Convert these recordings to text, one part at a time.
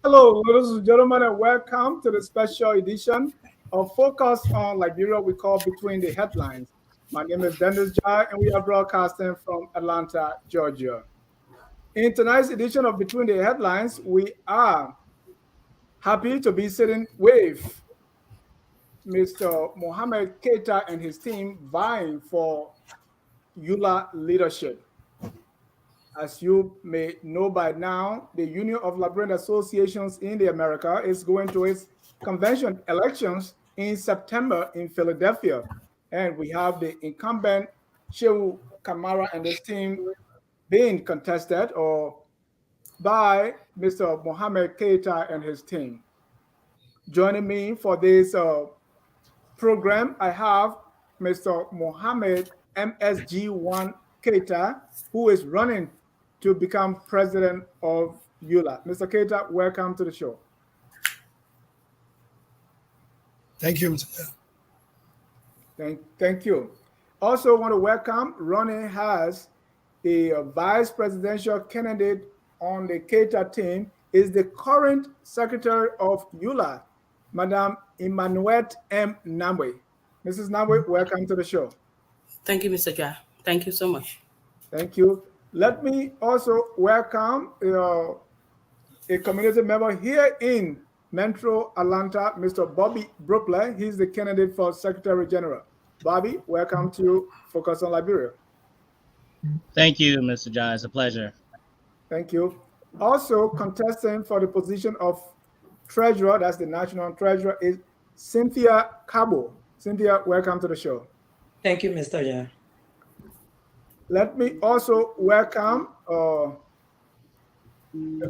Hello, ladies and gentlemen, and welcome to the special edition of Focus on Liberia we call Between the Headlines. My name is Dennis Jai, and we are broadcasting from Atlanta, Georgia. In tonight's edition of Between the Headlines, we are happy to be sitting with Mr. Mohammad Keita and his team vying for ULAA leadership. As you may know by now, the Union of Liberian Associations in the America is going to its convention elections in September in Philadelphia. And we have the incumbent Shehu Kamara and his team being contested by Mr. Mohammad Keita and his team. Joining me for this program, I have Mr. Mohammad MSG1 Keita, who is running to become president of ULAA. Mr. Keita, welcome to the show. Thank you, Mr. Thank you. Also want to welcome Ronnie Haas, the vice presidential candidate on the Keita team, is the current secretary of ULAA, Madam Emmanuette M. Nagbe. Mrs. Nagbe, welcome to the show. Thank you, Mr. Jai. Thank you so much. Thank you. Let me also welcome a community member here in Metro Atlanta, Mr. Bobby Brooklyn. He's the candidate for Secretary General. Bobby, welcome to Focus on Liberia. Thank you, Mr. Jai. It's a pleasure. Thank you. Also contesting for the position of treasurer, that's the national treasurer, is Cynthia Cabo. Cynthia, welcome to the show. Thank you, Mr. Jai. Let me also welcome the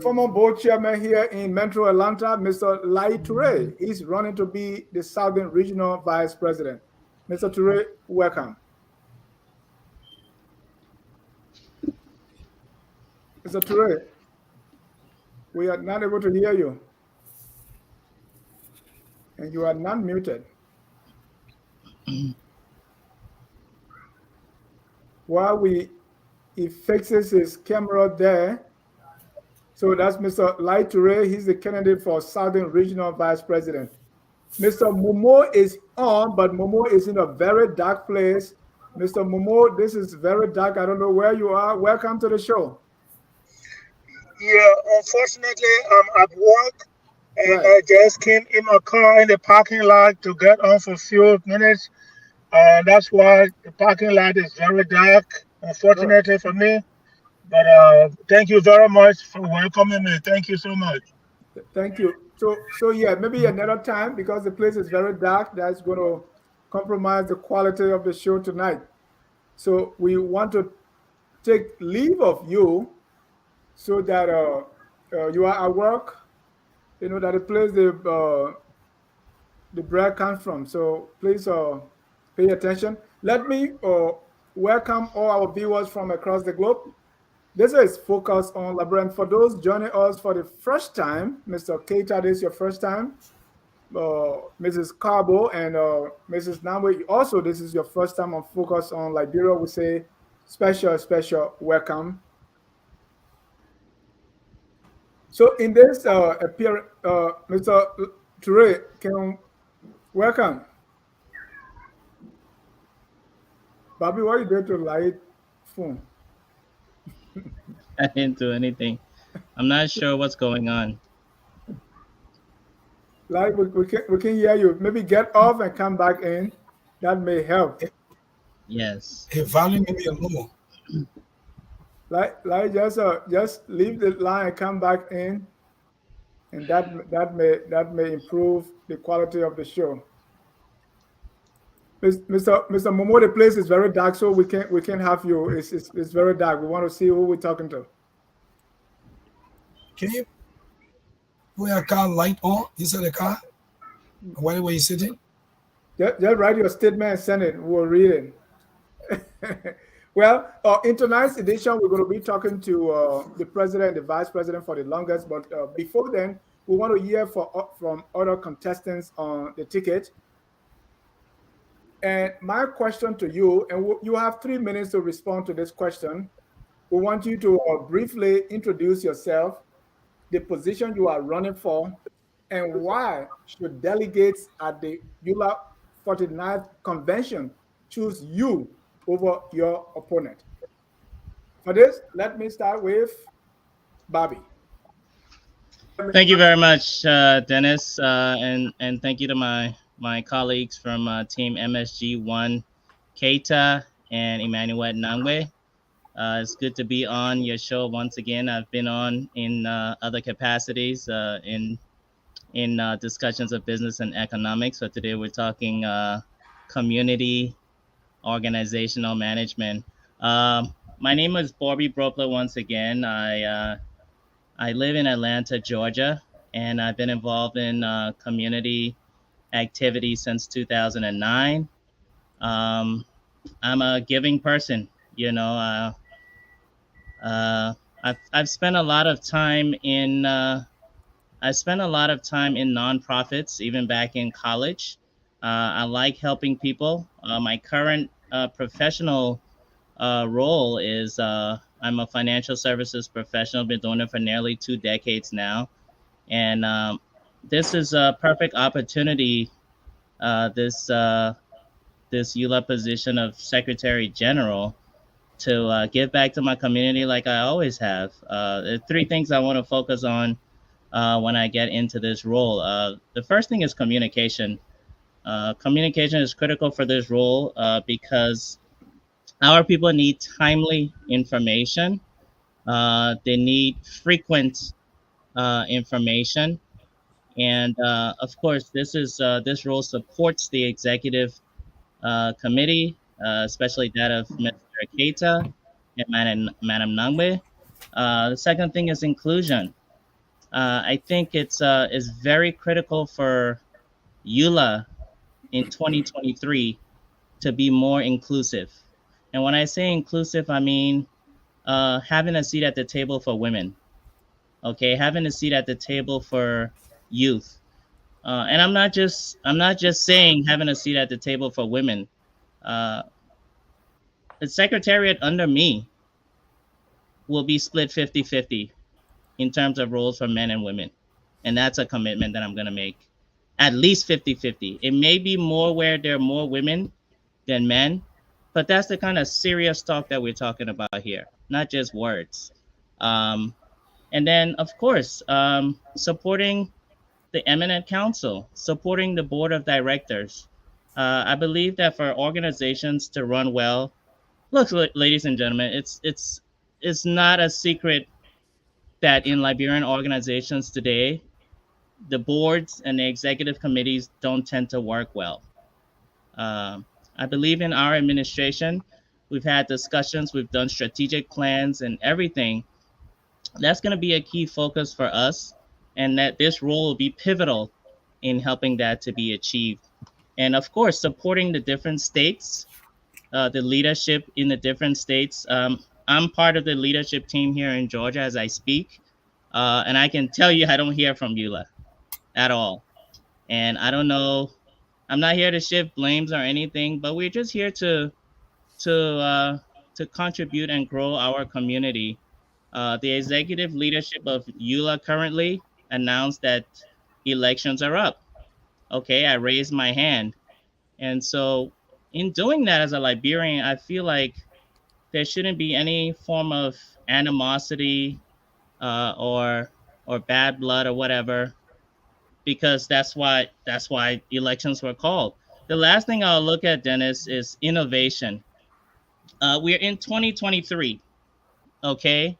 former board chairman here in Metro Atlanta, Mr. Lai Toure. He's running to be the Southern Regional Vice President. Mr. Toure, welcome. Mr. Toure, we are not able to hear you. And you are not muted. While he fixes his camera there. So that's Mr. Lai Toure. He's the candidate for Southern Regional Vice President. Mr. Momo is on, but Momo is in a very dark place. Mr. Momo, this is very dark. I don't know where you are. Welcome to the show. Yeah, unfortunately, I'm at work, and right. I just came in my car in the parking lot to get on for a few minutes. That's why the parking lot is very dark. unfortunately for me. But thank you very much for welcoming me. Thank you so much. Thank you. So yeah, maybe another time because the place is very dark. That's going to compromise the quality of the show tonight. So we want to take leave of you so that you are at work. You know that the place the bread comes from. So please pay attention. Let me welcome all our viewers from across the globe. This is Focus on Labyrinth. For those joining us for the first time, Mr. Keita, this is your first time. Mrs. Carbo and Mrs. Nagbe, also this is your first time on Focus on Liberia. We say special welcome. So in this appearance, Mr. Toure, can welcome. Bobby, what are you doing to light phone? I didn't do anything. I'm not sure what's going on. Like we can hear you. Maybe get off and come back in. That may help. Yes. Hey, volume maybe a low. Like just leave the line and come back in, and that may improve the quality of the show. Mr. Momo, the place is very dark, so we can't have you. It's very dark. We want to see who we're talking to. Can you put your car light on inside the car? Where you sitting? Just write your statement and send it. We'll read it. Well, in tonight's edition, we're going to be talking to the president and the vice president for the longest. But before then, we want to hear from other contestants on the ticket. And my question to you, and you have 3 minutes to respond to this question. We want you to briefly introduce yourself, the position you are running for, and why should delegates at the ULAA 49th convention choose you over your opponent. For this, let me start with Bobby. Thank you very much, Dennis, and thank you to my colleagues from Team MSG1, Keita and Emmanuette Nagbe. It's good to be on your show once again. I've been on in other capacities in discussions of business and economics. So today we're talking community organizational management. My name is Bobby Bropler once again. I live in Atlanta, Georgia, and I've been involved in community activity since 2009. I'm a giving person, you know. I've spent a lot of time in nonprofits, even back in college. I like helping people. My current professional role is I'm a financial services professional. Been doing it for nearly 2 decades now, and this is a perfect opportunity. This ULAA position of Secretary General to give back to my community like I always have. There are 3 things I want to focus on when I get into this role. The first thing is communication. Communication is critical for this role because our people need timely information. They need frequent information, and of course, this role supports the executive committee, especially that of Mr. Keita and Madam Nagbe. The second thing is inclusion. I think it's very critical for ULAA in 2023 to be more inclusive. And when I say inclusive, I mean having a seat at the table for women. Okay, having a seat at the table for youth. And I'm not just saying having a seat at the table for women. Uh, the secretariat under me will be split 50-50 in terms of roles for men and women. And that's a commitment that I'm going to make. At least 50-50. It may be more where there are more women than men, but that's the kind of serious talk that we're talking about here, not just words. Um, and then, of course, supporting the eminent council, supporting the board of directors. I believe that for organizations to run well, Look, ladies and gentlemen, it's not a secret that in Liberian organizations today, the boards and the executive committees don't tend to work well. I believe in our administration. We've had discussions, we've done strategic plans and everything. That's going to be a key focus for us, and that this role will be pivotal in helping that to be achieved. And of course, supporting the different states, the leadership in the different states. I'm part of the leadership team here in Georgia as I speak. And I can tell you, I don't hear from ULAA at all. And I don't know, I'm not here to shift blames or anything, but we're just here to uh, to contribute and grow our community. The executive leadership of ULAA currently announced that elections are up. Okay, I raised my hand, and so in doing that as a Liberian, I feel like there shouldn't be any form of animosity or bad blood or whatever, because that's why elections were called. The last thing I'll look at, Dennis, is innovation. We're in 2023, okay?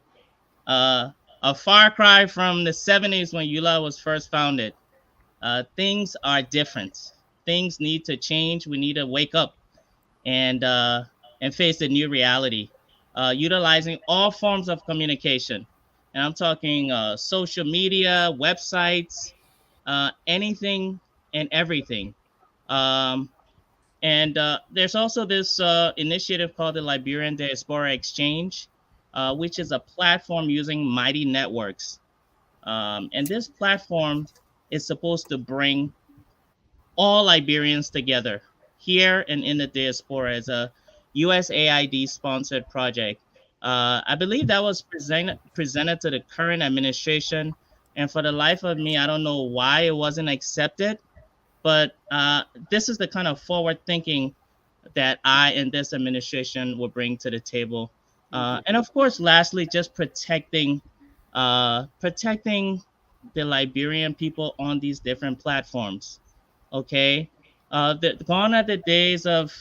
Uh, a far cry from the 70s when ULAA was first founded. Things are different. Things need to change. We need to wake up and uh, and face a new reality, utilizing all forms of communication. And I'm talking social media, websites, anything and everything. Um, and there's also this initiative called the Liberian Diaspora Exchange, which is a platform using mighty networks. And this platform is supposed to bring all Liberians together here and in the diaspora as a USAID sponsored project. I believe that was presented to the current administration, and for the life of me, I don't know why it wasn't accepted. But this is the kind of forward thinking that I and this administration will bring to the table. And of course, lastly, just protecting the Liberian people on these different platforms. Okay, gone are the days of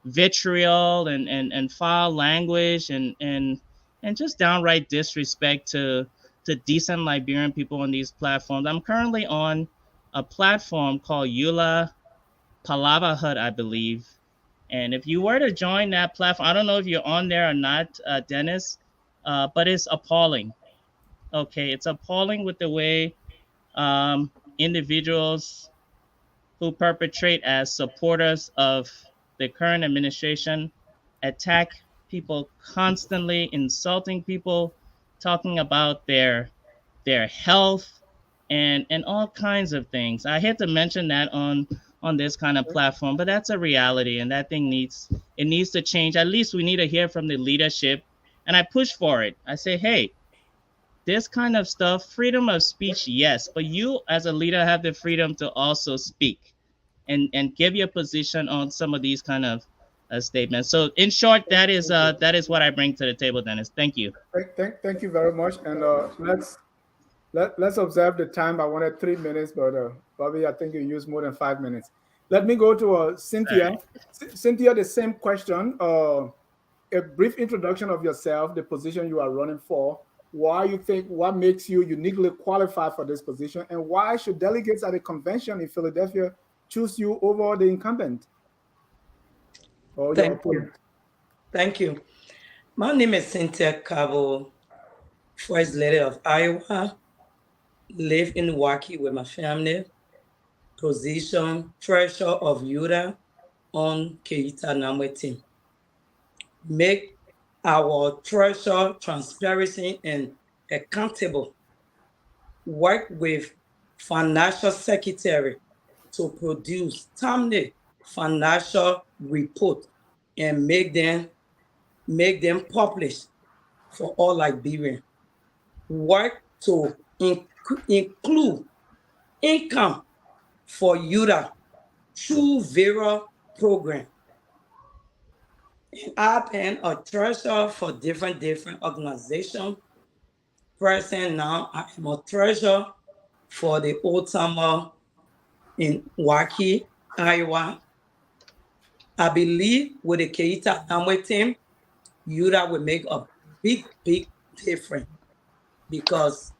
vitriol and foul language and just downright disrespect to decent Liberian people on these platforms. I'm currently on a platform called ULAA Palava Hut, I believe. And if you were to join that platform, I don't know if you're on there or not, Dennis, but it's appalling. Okay, it's appalling with the way individuals who perpetrate as supporters of the current administration attack people constantly, insulting people, talking about their health and all kinds of things. I hate to mention that on this kind of platform, but that's a reality, and that thing needs to change. At least we need to hear from the leadership, and I push for it. I say, hey, this kind of stuff, freedom of speech, yes, but you as a leader have the freedom to also speak and give your position on some of these kind of statements. So in short, that is what I bring to the table, Dennis. Thank you. Thank you very much. And let's observe the time. I wanted 3 minutes, but Bobby, I think you used more than 5 minutes. Let me go to Cynthia. Right. Cynthia, the same question. A brief introduction of yourself, the position you are running for, why you think, what makes you uniquely qualified for this position, and why should delegates at a convention in Philadelphia choose you over the incumbent or your Thank you. opponent? Thank you. My name is Cynthia Cabo, First Lady of Iowa. Live in Milwaukee with my family. Position Treasurer of ULAA on Keita Nagbe team. Make our treasure transparency and accountable. Work with Financial Secretary to produce timely financial report and make them published for all Liberians. Work to include income for ULAA through various programs. I've been a treasurer for different organizations. Present now, I am a treasurer for the Old Summer in Milwaukee, Iowa. I believe with the Keita Nagbe team, ULAA will make a big, big difference because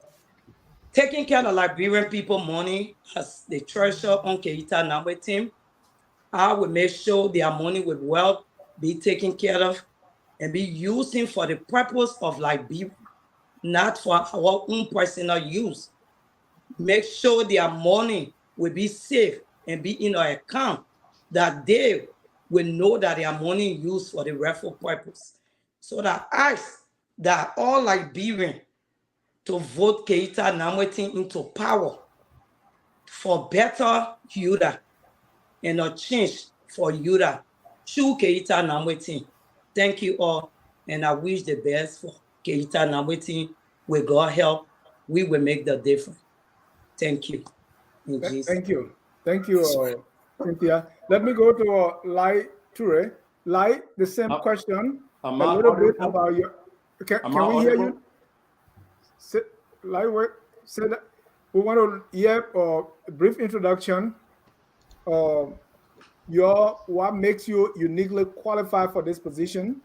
taking care of Liberian people money as the treasurer on Keita Nagbe team, I will make sure their money will well be taken care of and be using for the purpose of Liberia, not for our own personal use. Make sure their money will be safe and be in our account, that they will know that their money used for the rightful purpose. So that I, that all Liberians to vote Keita Nagbe into power for better ULAA and a change for ULAA through Keita Nagbe. Thank you all, and I wish the best for Keita Nagbe. With God help, we will make the difference. Thank you. In Jesus. Thank you. Thank you, Cynthia. Let me go to Lai Ture. Lai, the same question. A little bit about your. Can we hear you? Lai, say that. We want to hear a brief introduction. What makes you uniquely qualified for this position?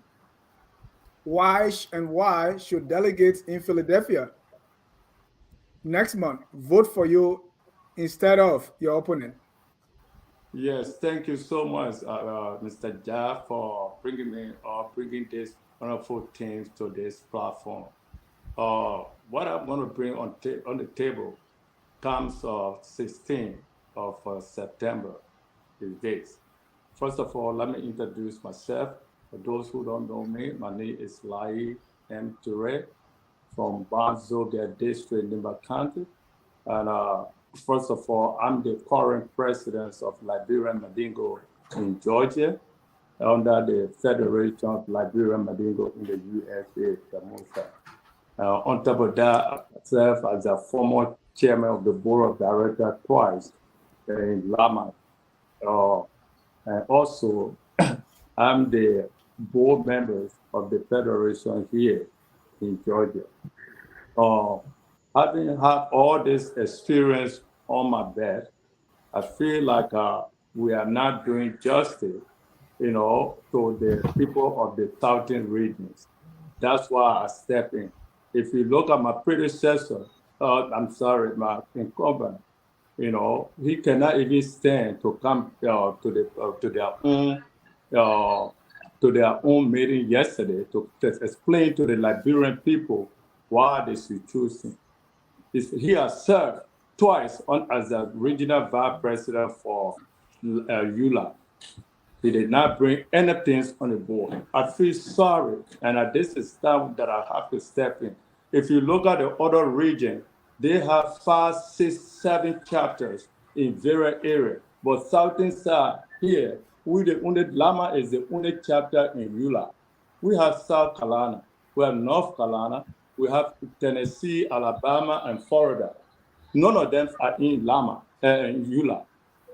Why should delegates in Philadelphia next month vote for you instead of your opponent? Yes, thank you so much, Mr. Ja, for bringing me or bringing this wonderful things to this platform. What I'm going to bring on the table comes 16th of September, is this. First of all, let me introduce myself. For those who don't know me, my name is Lai M. Ture from Barzoga District, Nimba County. And first of all, I'm the current president of Liberian Mandingo in Georgia, under the Federation of Liberian Mandingo in the USA, the MOSA. On top of that, I serve as a former chairman of the board of directors twice in Lama. And also, I'm the board member of the Federation here in Georgia. Having had all this experience on my back, I feel like we are not doing justice, to the people of the southern regions. That's why I step in. If you look at my predecessor, my incumbent, he cannot even stand to come to their own meeting yesterday to explain to the Liberian people why they should choose him. He has served twice as the regional vice president for ULAA. He did not bring anything on the board. I feel sorry, and this is time that I have to step in. If you look at the other region, they have 5, 6, 7 chapters in various areas. But southern side here, Lama is the only chapter in ULAA. We have South Carolina, we have North Carolina, we have Tennessee, Alabama, and Florida. None of them are in ULAA.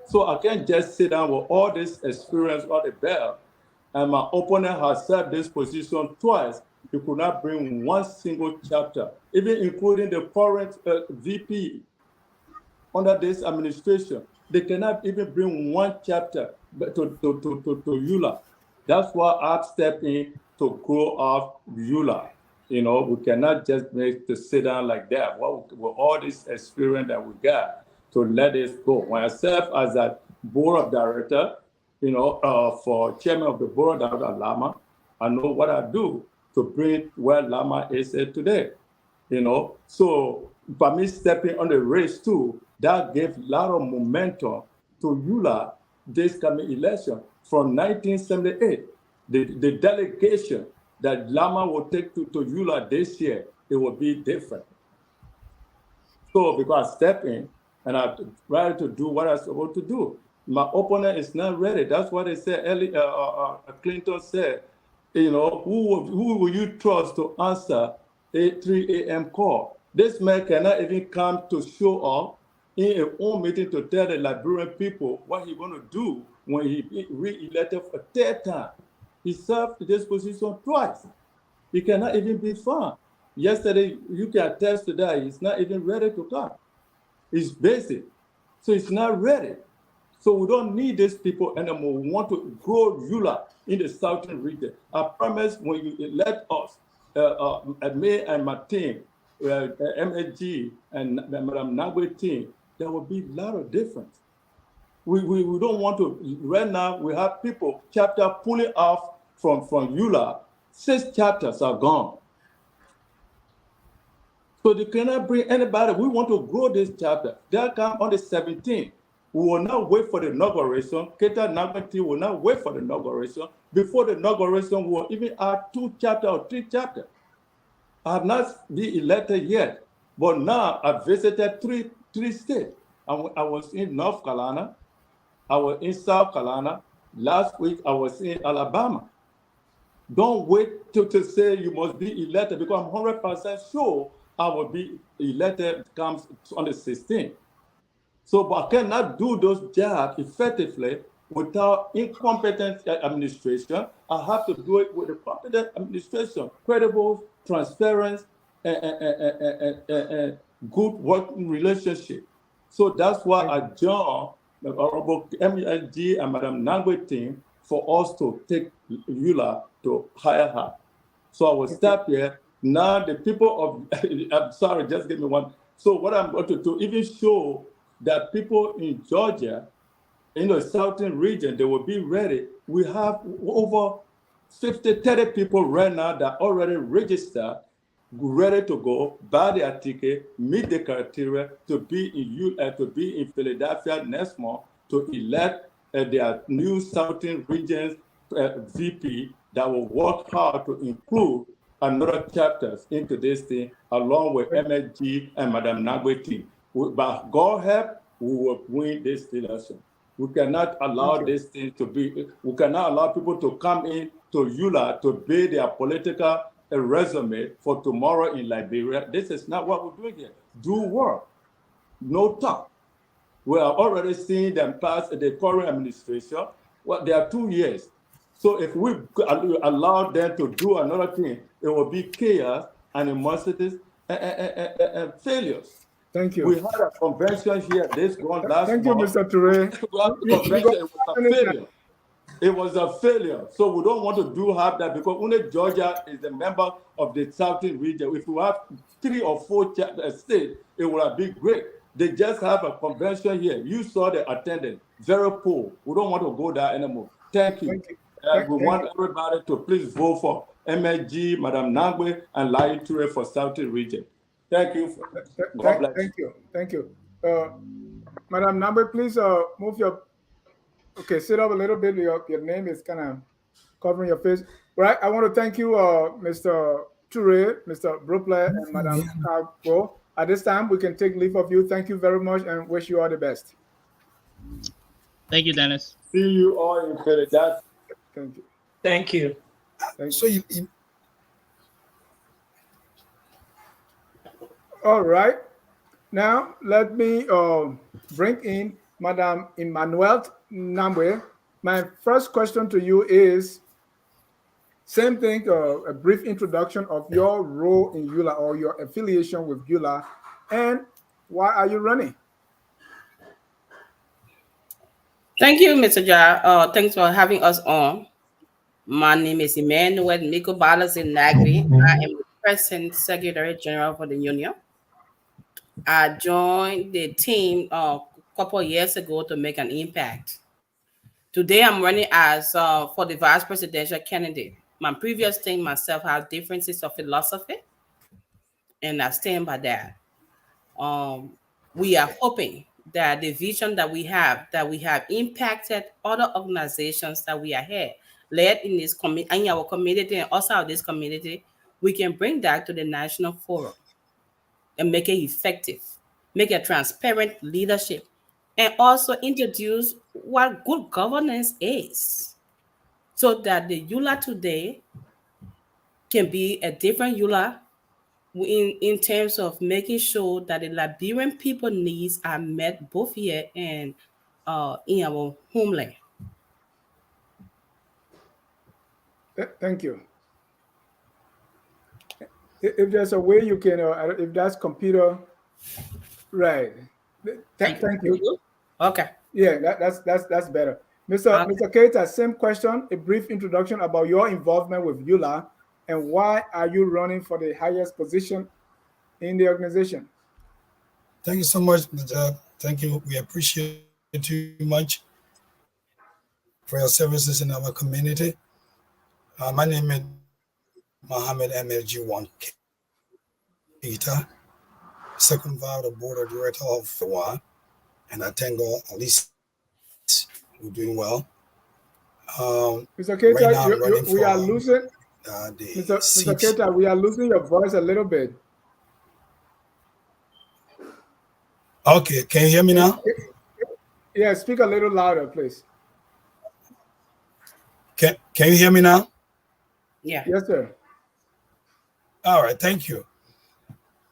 So I can't just sit down with all this experience on the belt, and my opponent has served this position twice. He could not bring one single chapter, even including the current VP under this administration. They cannot even bring one chapter to ULAA. That's why I've stepped in to grow up ULAA. We cannot just make to sit down like that. With all this experience that we got, to let it go. When I serve as a board of director, for chairman of the board of director Lama, I know what I do to bring where Lama is today. So by me stepping on the race too, that gave a lot of momentum to ULAA this coming election. From 1978, the delegation that Lama will take to ULAA this year, it will be different. So because I step in and I try to do what I'm supposed to do. My opponent is not ready. That's what they said. Clinton said, who will you trust to answer a 3 a.m. call? This man cannot even come to show up in a own meeting to tell the Liberian people what he's going to do when he re-elected for 3rd time. He served this position twice. He cannot even be found. Yesterday, you can attest to that. He's not even ready to come. It's basic. So he's not ready. So we don't need these people anymore. We want to grow ULAA in the southern region. I promise when you elect us, me and my team, MSG and Madam Nagbe team, there will be a lot of difference. We don't want to, right now we have people, chapter pulling off from ULAA. 6 chapters are gone. So they cannot bring anybody. We want to grow this chapter. They'll come on the 17th. We will not wait for the inauguration. Keita Nagbe will not wait for the inauguration. Before the inauguration, we will even add 2 chapters or 3 chapters. I have not been elected yet, but now I visited three states. I was in North Carolina. I was in South Carolina. Last week, I was in Alabama. Don't wait to say you must be elected, because I'm 100% sure I will be elected comes on the 16th. So, but I cannot do those jobs effectively without incompetent administration. I have to do it with a competent administration, credible, transparent, and good working relationship. So that's why I joined the Honorable MSG and Madam Nagbe team for us to take ULAA to higher height. So I will stop here. Now the people of, I'm sorry, just give me one. So what I'm going to do, even show that people in Georgia, in the southern region, they will be ready. We have over 30 people right now that already registered, ready to go, buy their ticket, meet the criteria to be in Philadelphia next month to elect their new southern regions VP that will work hard to include another chapters into this thing, along with MSG and Madam Nagbe team. But God help, we will win this election. We cannot allow this thing to be, we cannot allow people to come in to ULAA to build their political resume for tomorrow in Liberia. This is not what we're doing here. Do work, no talk. We are already seeing them pass the current administration. Well, they are 2 years. So if we allow them to do another thing, it will be chaos, animosities, and failures. Thank you. We had a convention here this one last Thank you, month. Mr. Toure. Convention, it was a failure. It was a failure. So we don't want to have that, because only Georgia is a member of the southern region. If we have 3 or 4 states, it would be great. They just have a convention here. You saw the attendance, very poor. We don't want to go there anymore. Thank you. We want everybody to please vote for MSG, Madam Nagbe, and Lai Toure for southern region. Thank you. God bless. Thank you. Thank you. Madam Nagbe, please move your. Okay, sit up a little bit. Your name is kind of covering your face. Right. I want to thank you, Mr. Toure, Mr. Brupler, and Madam Nagbe. At this time, we can take leave of you. Thank you very much, and wish you all the best. Thank you, Dennis. See you all in Philadelphia. Thank you. Thank you. So All right. Now let me bring in Madam Emmanuette Nagbe. My first question to you is same thing, a brief introduction of your role in ULAA or your affiliation with ULAA, and why are you running? Thank you, Mr. Ja. Thanks for having us on. My name is Emmanuette Nagbe. I am the President Secretary General for the Union. I joined the team a couple of years ago to make an impact. Today, I'm running as for the vice presidential candidate. My previous team, myself, have differences of philosophy, and I stand by that. We are hoping that the vision that we have impacted other organizations that we are here, led in this in our community and also this community, we can bring that to the national forum and make it effective, make a transparent leadership, and also introduce what good governance is, so that the ULAA today can be a different ULAA in terms of making sure that the Liberian people needs are met both here and in our homeland. Thank you. If there's a way you can, if that's computer, right. Thank you. Okay. Yeah, that's better. Mr. Keita, same question, a brief introduction about your involvement with ULAA and why are you running for the highest position in the organization? Thank you so much, Mr. Thank you. We appreciate you much for your services in our community. My name is Mohammad MLG1 Keita, second vice of the board of director of ULAA, and I thank God at least we're doing well. Right now, I'm Mr. running Keita, for we are losing the Mr. seat. Keita, we are losing your voice a little bit. Okay, can you hear me now? Yeah, speak a little louder, please. Can you hear me now? Yeah. Yes, sir. All right, thank you.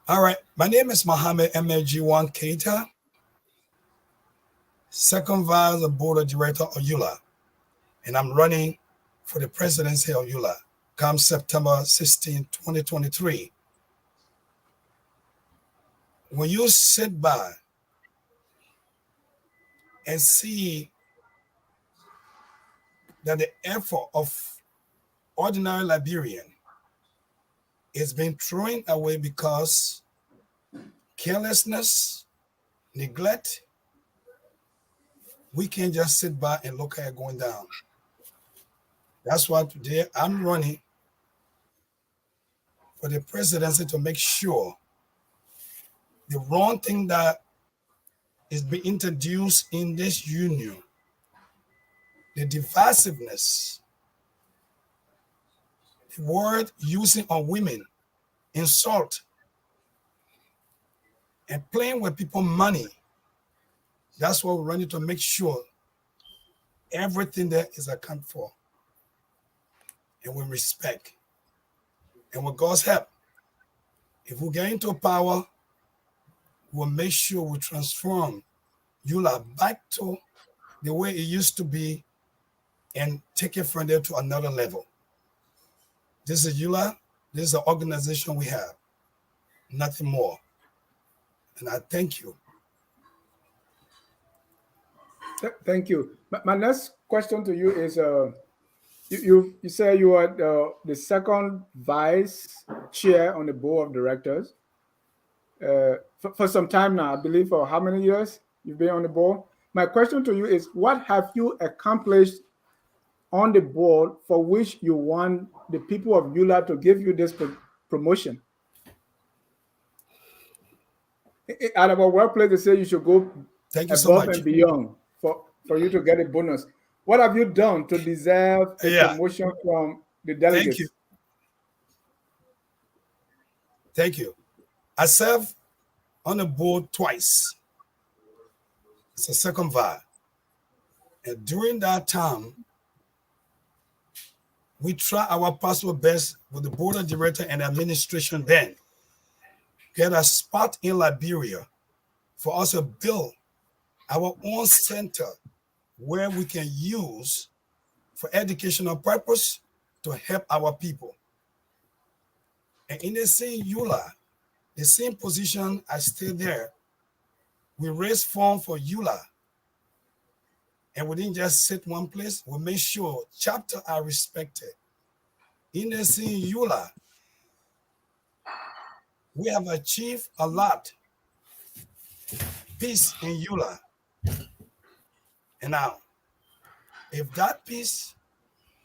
All right, my name is Mohammad MLG1 Keita, second vice of board of director of ULAA, and I'm running for the presidency of ULAA come September 16, 2023. When you sit by and see that the effort of ordinary Liberian is being thrown away because carelessness, neglect, we can't just sit by and look at it going down. That's why today I'm running for the presidency to make sure the wrong thing that is being introduced in this union, the divisiveness, the word using on women, insult, and playing with people's money. That's what we're running to make sure everything there is accounted for and with respect. And with God's help, if we get into power, we'll make sure we transform ULAA back to the way it used to be and take it from there to another level. This is ULAA. This is the organization we have, nothing more. And I thank you. Thank you. My next question to you is you say you are the second vice chair on the board of directors for some time now, I believe. For how many years you've been on the board? My question to you is, what have you accomplished on the board for which you want the people of ULAA to give you this promotion? At our workplace, they say you should go Thank you so above much. and beyond for you to get a bonus. What have you done to deserve a promotion from the delegates? Thank you. Thank you. I served on the board twice. It's a second vice. And during that time, we try our possible best with the board of director and administration then get a spot in Liberia for us to build our own center where we can use for educational purpose to help our people. And in the same ULAA, the same position I stay there, we raise funds for ULAA. And we didn't just sit one place, we make sure chapters are respected. In the same ULAA, we have achieved a lot. Peace in ULAA. And now, if that peace,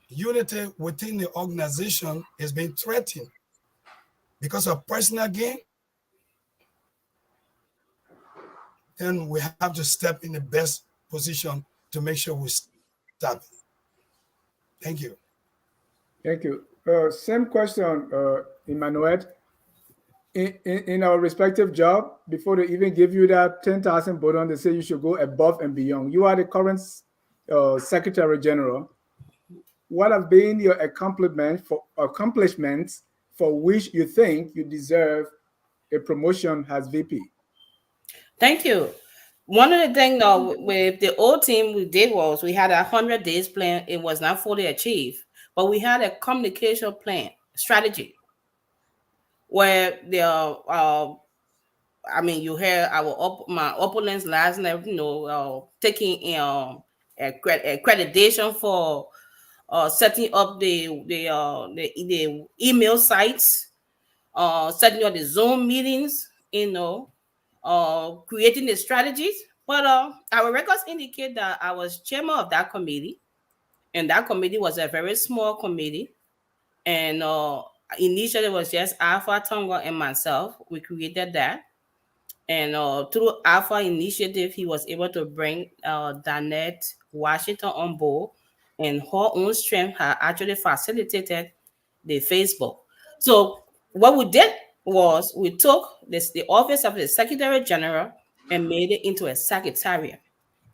unity within the organization is being threatened because of personal gain, then we have to step in the best position to make sure we stop it. Thank you. Thank you. Same question, Emmanuette. In our respective job, before they even give you that 10,000 bonus, they say you should go above and beyond. You are the current Secretary General. What have been your accomplishments for which you think you deserve a promotion as VP? Thank you. One of the things though with the old team we did was we had 100 days plan. It was not fully achieved, but we had a communication plan strategy where the I mean, you heard my opponents last night, taking accreditation for setting up the email sites, setting up the Zoom meetings, creating the strategies. But our records indicate that I was chairman of that committee, and that committee was a very small committee. And initially it was just Alpha Tonga and myself. We created that. And through Alpha Initiative, he was able to bring Danette Washington on board, and her own strength had actually facilitated the Facebook. So what we did was we took the office of the Secretary General and made it into a secretariat.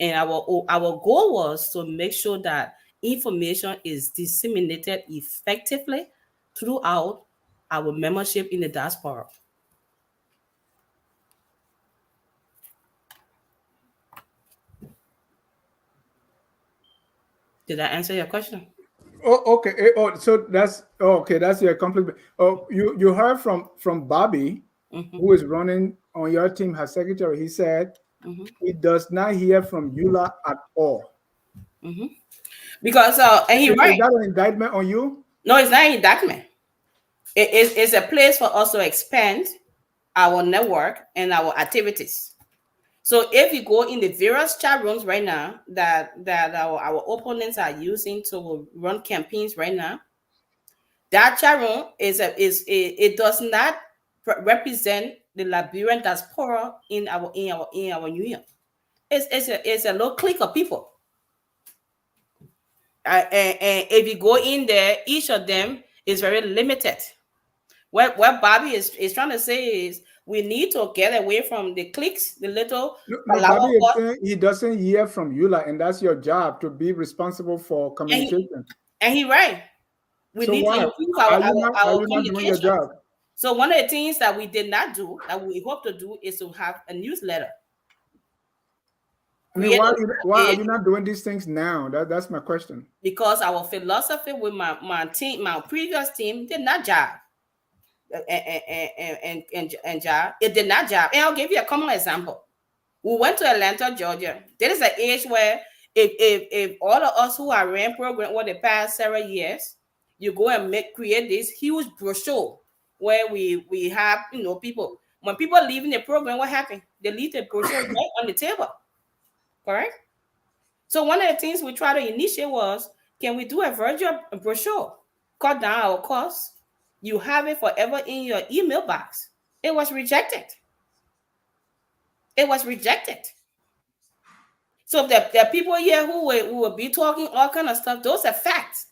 And our goal was to make sure that information is disseminated effectively throughout our membership in the diaspora. Did I answer your question? Oh, okay. So that's okay. That's your compliment. Oh, you heard from Bobby, who is running on your team as secretary. He said he does not hear from ULAA at all. Because and he right. Is that an indictment on you? No, it's not an indictment. It's a place for us to expand our network and our activities. So if you go in the various chat rooms right now that our opponents are using to run campaigns right now, that chat room it does not represent the Liberian diaspora in our union. It's a little clique of people. And if you go in there, each of them is very limited. What Bobby is trying to say is we need to get away from the cliques, the little. No, Bobby is saying he doesn't hear from ULAA, and that's your job to be responsible for communication. And he right. We need to improve our communication. Your job? So one of the things that we did not do, that we hope to do, is to have a newsletter. I mean, why are you not doing these things now? That's my question. Because our philosophy with my team, my previous team, did not jive. And job. It did not job. And I'll give you a common example. We went to Atlanta, Georgia. There is an age where if all of us who are ran program over the past several years, you go and create this huge brochure where we have people. When people leaving the program, what happened? They leave the brochure right on the table. Correct? So one of the things we try to initiate was, can we do a virtual brochure? Cut down our costs. You have it forever in your email box. It was rejected. It was rejected. So there are people here who will be talking all kind of stuff. Those are facts.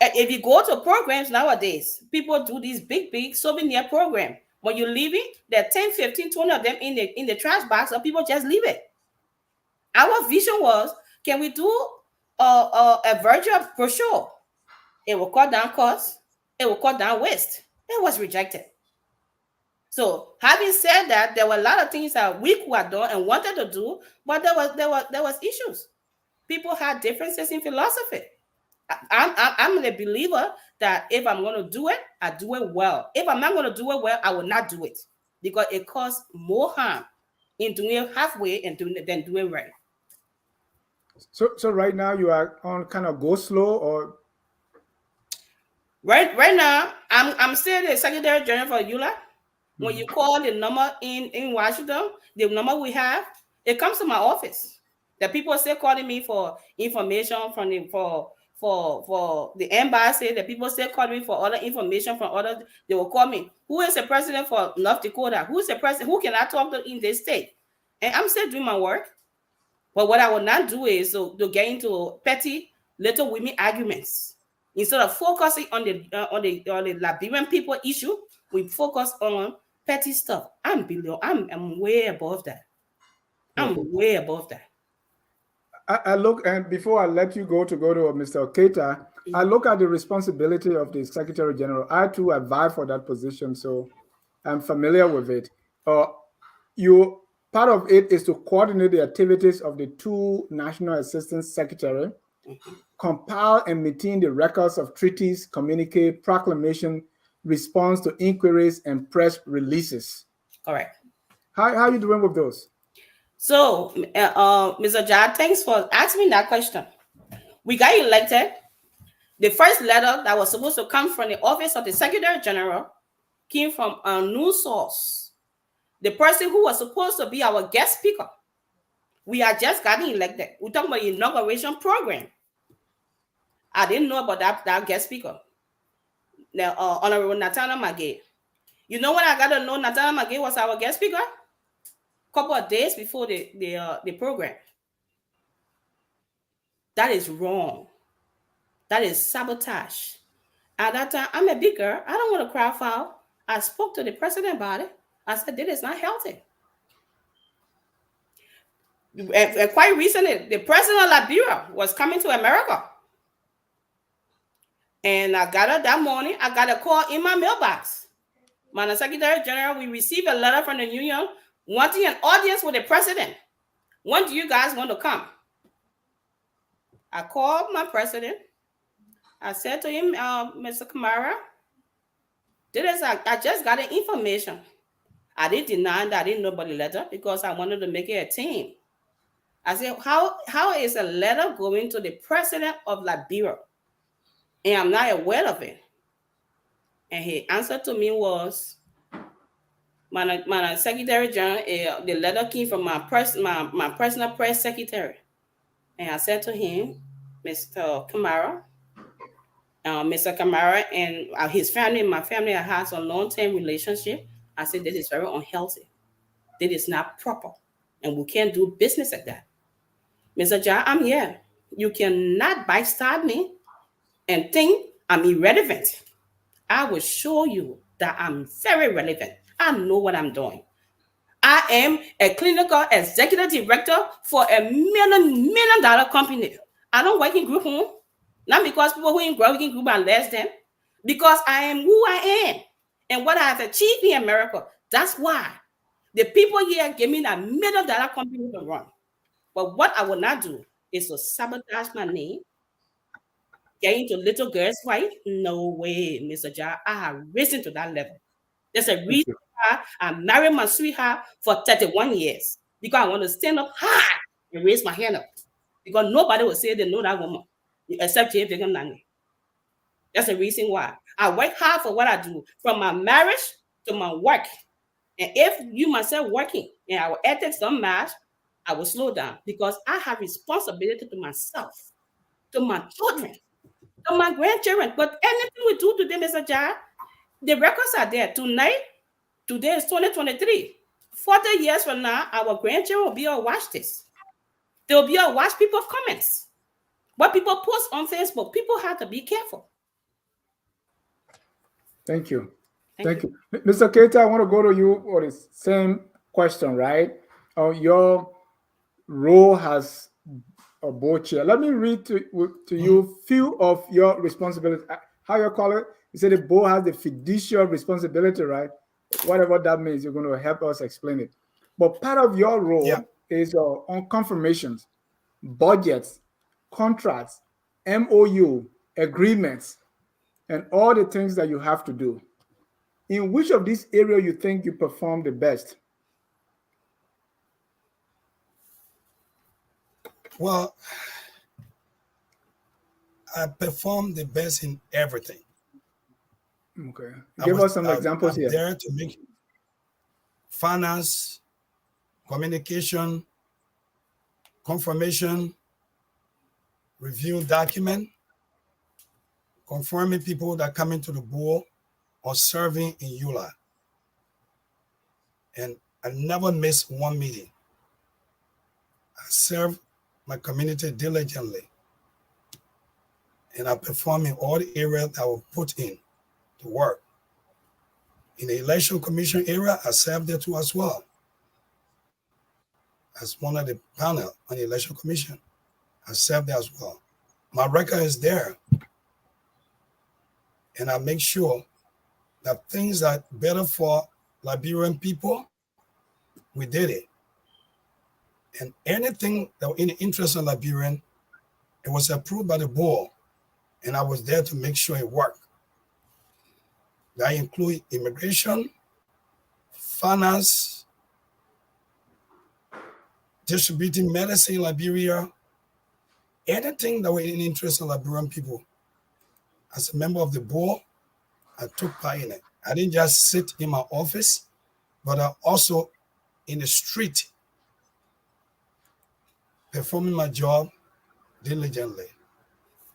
If you go to programs nowadays, people do these big souvenir program. When you leave it, there are 10, 15, 20 of them in the trash box, or people just leave it. Our vision was, can we do a virtual brochure? It will cut down costs. It will cut down waste. It was rejected. So having said that, there were a lot of things that we could have done and wanted to do, but there was issues. People had differences in philosophy. I'm a believer that if I'm going to do it, I do it well. If I'm not going to do it well, I will not do it, because it causes more harm in doing it halfway and than doing right. So right now you are on kind of go slow, or right now I'm still the Secretary General for ULAA. When you call the number in Washington, the number we have, it comes to my office. The people still calling me for information from for the embassy. The people still calling me for other information from other. They will call me. Who is the president for North Dakota? Who is the president? Who can I talk to in this state? And I'm still doing my work. But what I will not do is to get into petty little women arguments. Instead of focusing on the Liberian people issue, we focus on petty stuff. I'm way above that. I'm way above that. I look, and before I let you go to Mr. Keita, I look at the responsibility of the Secretary General. I too have vied for that position, so I'm familiar with it. Part of it is to coordinate the activities of the two National Assistant Secretary, compile and maintain the records of treaties, communique, proclamation, response to inquiries, and press releases. Correct. How are you doing with those? So, Mr. Jad, thanks for asking me that question. We got elected. The first letter that was supposed to come from the office of the Secretary General came from a new source. The person who was supposed to be our guest speaker. We are just getting elected. We're talking about the inauguration program. I didn't know about that guest speaker. Now, Honorable Natana Magay. You know when I got to know Natana Magay was our guest speaker? A couple of days before the program. That is wrong. That is sabotage. At that time, I'm a big girl. I don't want to crowd foul. I spoke to the president about it. I said, this is not healthy. And quite recently, the president of Liberia was coming to America. And I got up that morning, I got a call in my mailbox. Madam Secretary General, we received a letter from the union wanting an audience with the president. When do you guys want to come? I called my president. I said to him, Mr. Kamara, I just got the information. I didn't deny that I didn't know about the letter because I wanted to make it a team. I said, how is a letter going to the president of Liberia? And I'm not aware of it. And his answer to me was, my Secretary General, the letter came from my personal press secretary. And I said to him, Mr. Kamara, and his family, my family has a long-term relationship. I said, this is very unhealthy. This is not proper. And we can't do business like that. Mr. Ja, I'm here. You cannot backstab me and think I'm irrelevant. I will show you that I'm very relevant. I know what I'm doing. I am a clinical executive director for a $1 million company. I don't work in group home. Not because people who in working group are less than. Because I am who I am. And what I have achieved in America. That's why the people here give me that $1 million company to run. But what I will not do is to sabotage my name. Get into little girls' fight? No way, Mr. Ja. I have risen to that level. There's a reason why I married my sweetheart for 31 years. Because I want to stand up high and raise my hand up. Because nobody will say they know that woman except J. Vickham Langley. That's the reason why. I work hard for what I do, from my marriage to my work. And if you myself working and our ethics don't match, I will slow down because I have responsibility to myself, to my children, to my grandchildren. But anything we do to them, Mr. Ja, the records are there. Today is 2023. 40 years from now, our grandchildren will be able to watch this. They'll be able to watch people's comments. What people post on Facebook. People have to be careful. Thank you. Thank you. Mr. Keita, I want to go to you for the same question, right? Your role has a board chair. Let me read to you a few of your responsibilities. How you call it? You said the board has the fiduciary responsibility, right? Whatever that means, you're going to help us explain it. But part of your role is on confirmations, budgets, contracts, MOU, agreements, and all the things that you have to do. In which of these areas you think you perform the best? Well, I perform the best in everything. Okay. Give us some examples here. There to make finance, communication, confirmation, review document, confirming people that come into the board or serving in ULAA. And I never miss one meeting. I serve my community diligently. And I perform in all the areas that I will put in to work. In the election commission area, I serve there too as well. As one of the panel on the election commission, I serve there as well. My record is there. And I make sure that things that are better for Liberian people, we did it. And anything that was in the interest of Liberian, it was approved by the board. And I was there to make sure it worked. That includes immigration, finance, distributing medicine in Liberia, anything that were in interest of Liberian people. As a member of the board, I took part in it. I didn't just sit in my office, but I also in the street performing my job diligently.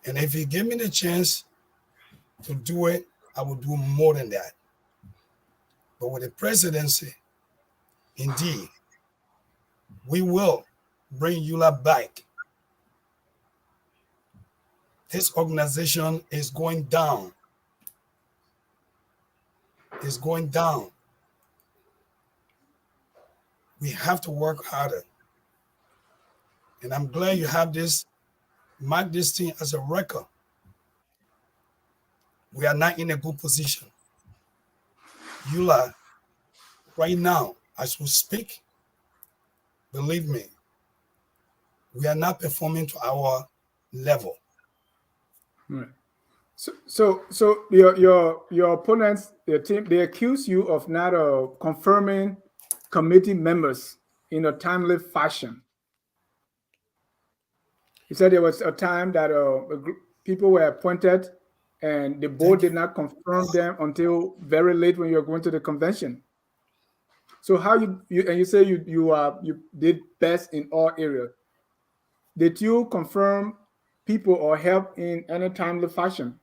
And if you give me the chance to do it, I will do more than that. But with the presidency, indeed, we will bring ULAA back. This organization is going down. It's going down. We have to work harder. And I'm glad you have this, mark this thing as a record. We are not in a good position. ULAA, right now, as we speak, believe me, we are not performing to our level. Right. So your opponents, their team, they accuse you of not confirming committee members in a timely fashion. You said there was a time that people were appointed and the board did not confirm them until very late when you were going to the convention. So how you and you say you did best in all areas. Did you confirm people or help in any timely fashion?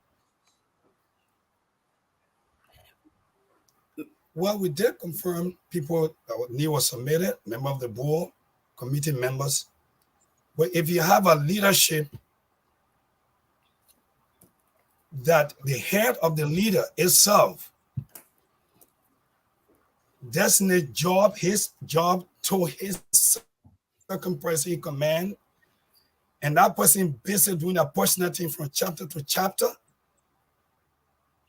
Well, we did confirm people that name was submitted, member of the board, committee members. But if you have a leadership that the head of the leader itself designate job, his job to his second person in command, and that person basically doing a personal thing from chapter to chapter,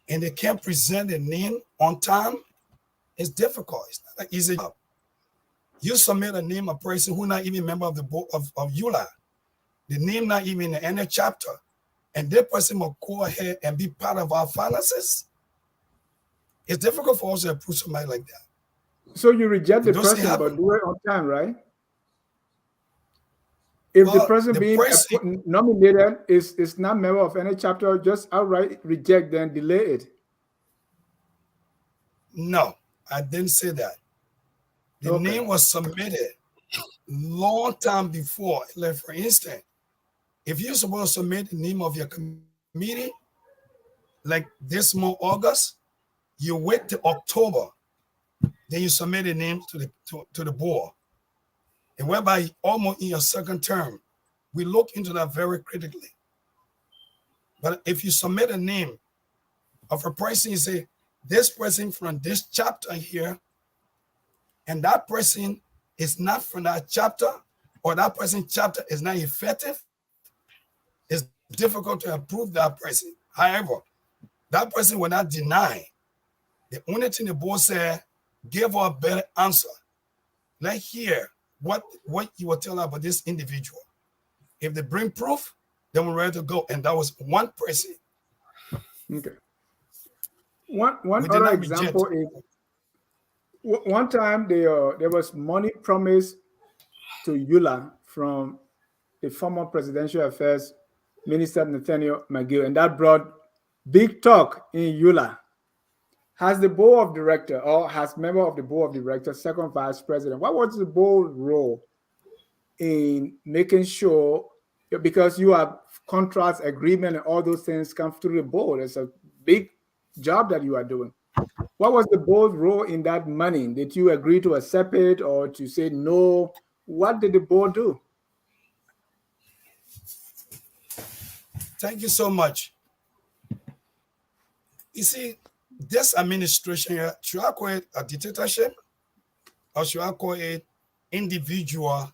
and they can't present the name on time, it's difficult. It's not an easy job. You submit a name of person who not even a member of the board of ULAA, the name not even in any chapter, and that person will go ahead and be part of our finances. It's difficult for us to approve somebody like that. So you reject the person, but do it on time, right? If the person being nominated is not member of any chapter, just outright reject, then delay it. No, I didn't say that. The name was submitted long time before. Like for instance, if you're supposed to submit the name of your committee, like this month, August, you wait till October, then you submit the name to the board. And whereby almost in your second term, we look into that very critically. But if you submit a name of a person, you say, this person from this chapter here, and that person is not from that chapter, or that person's chapter is not effective, it's difficult to approve that person. However, that person will not deny. The only thing the board said, give her a better answer. Let's hear what you will tell about this individual. If they bring proof, then we're ready to go. And that was one person. Okay. One other example is one time there was money promised to ULAA from the former presidential affairs minister Nathaniel McGill, and that brought big talk in ULAA. Has the board of director or has member of the board of directors, second vice president, what was the board role in making sure, because you have contracts, agreement, and all those things come through the board? It's a big job that you are doing. What was the board role in that money? Did you agree to accept it or to say no? What did the board do? Thank you so much. You see, this administration here, should I call it a dictatorship or should I call it individual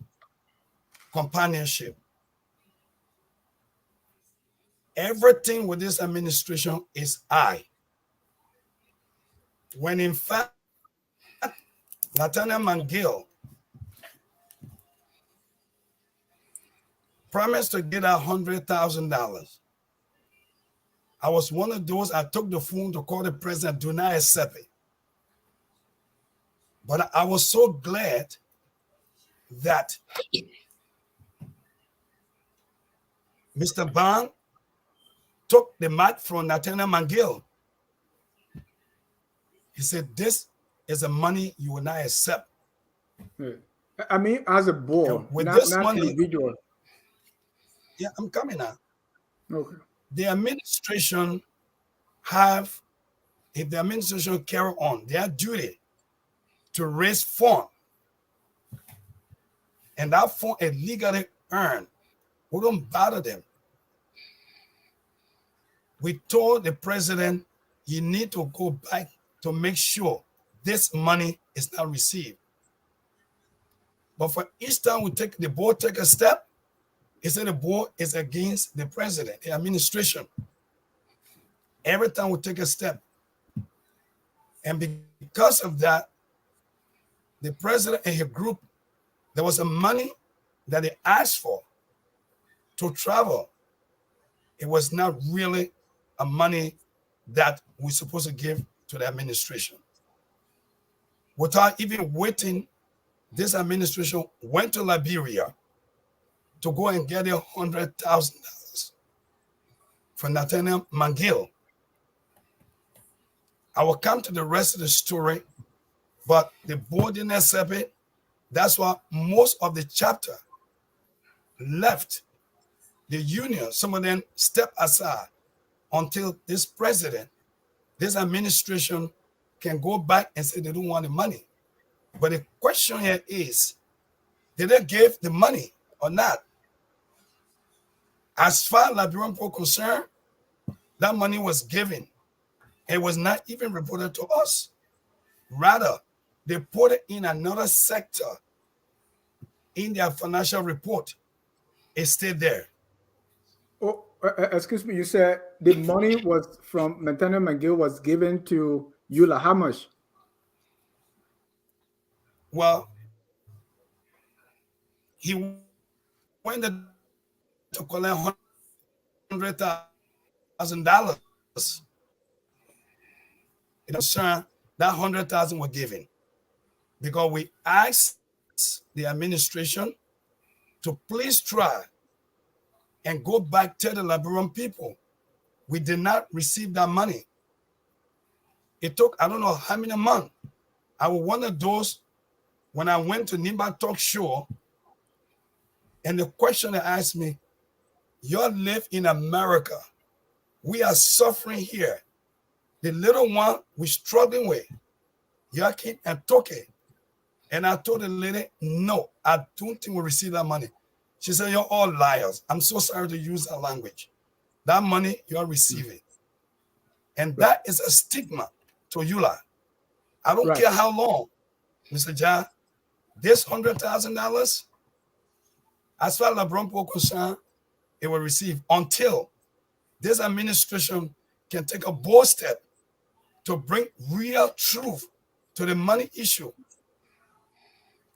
companionship? Everything with this administration is I. When in fact, Nathaniel McGill promised to get $100,000. I was one of those, I took the phone to call the president, do not accept it. But I was so glad that Mr. Bang took the mic from Nathaniel Mangill. He said, "This is the money you will not accept." I mean, as a board, with not this money, individual. Yeah, I'm coming now. Okay. The administration have, if the administration carry on their duty to raise fund, and that fund is legally earned, we don't bother them. We told the president, you need to go back to make sure this money is not received. But for each time the board take a step, he said the board is against the president, the administration. Every time we take a step. And because of that, the president and his group, there was some money that they asked for to travel. It was not really a money that we're supposed to give to the administration. Without even waiting, this administration went to Liberia to go and get $100,000 for Nathaniel Mangill. I will come to the rest of the story, but the board didn't accept it. That's why most of the chapter left the union. Some of them stepped aside until this president, this administration can go back and say they don't want the money. But the question here is, did they give the money or not? As far as Liberian people are concerned, that money was given. It was not even reported to us. Rather, they put it in another sector in their financial report. It stayed there. Oh, excuse me. You said the money was from Nathaniel Mangill was given to ULAA. How much? Well, he went to collect $100,000. It was that $100,000 were given because we asked the administration to please try and go back to the Liberian people. We did not receive that money. It took, I don't know how many months. I was one of those when I went to Nimba Talk Show, and the question they asked me, you live in America. We are suffering here. The little one we're struggling with, Yakin and Toke. And I told the lady, no, I don't think we'll receive that money. She said, you're all liars. I'm so sorry to use that language. That money you're receiving. And that is a stigma to ULAA. I don't care how long, Mr. John, this $100,000, as far as Liberian people concerned, it will receive until this administration can take a bold step to bring real truth to the money issue.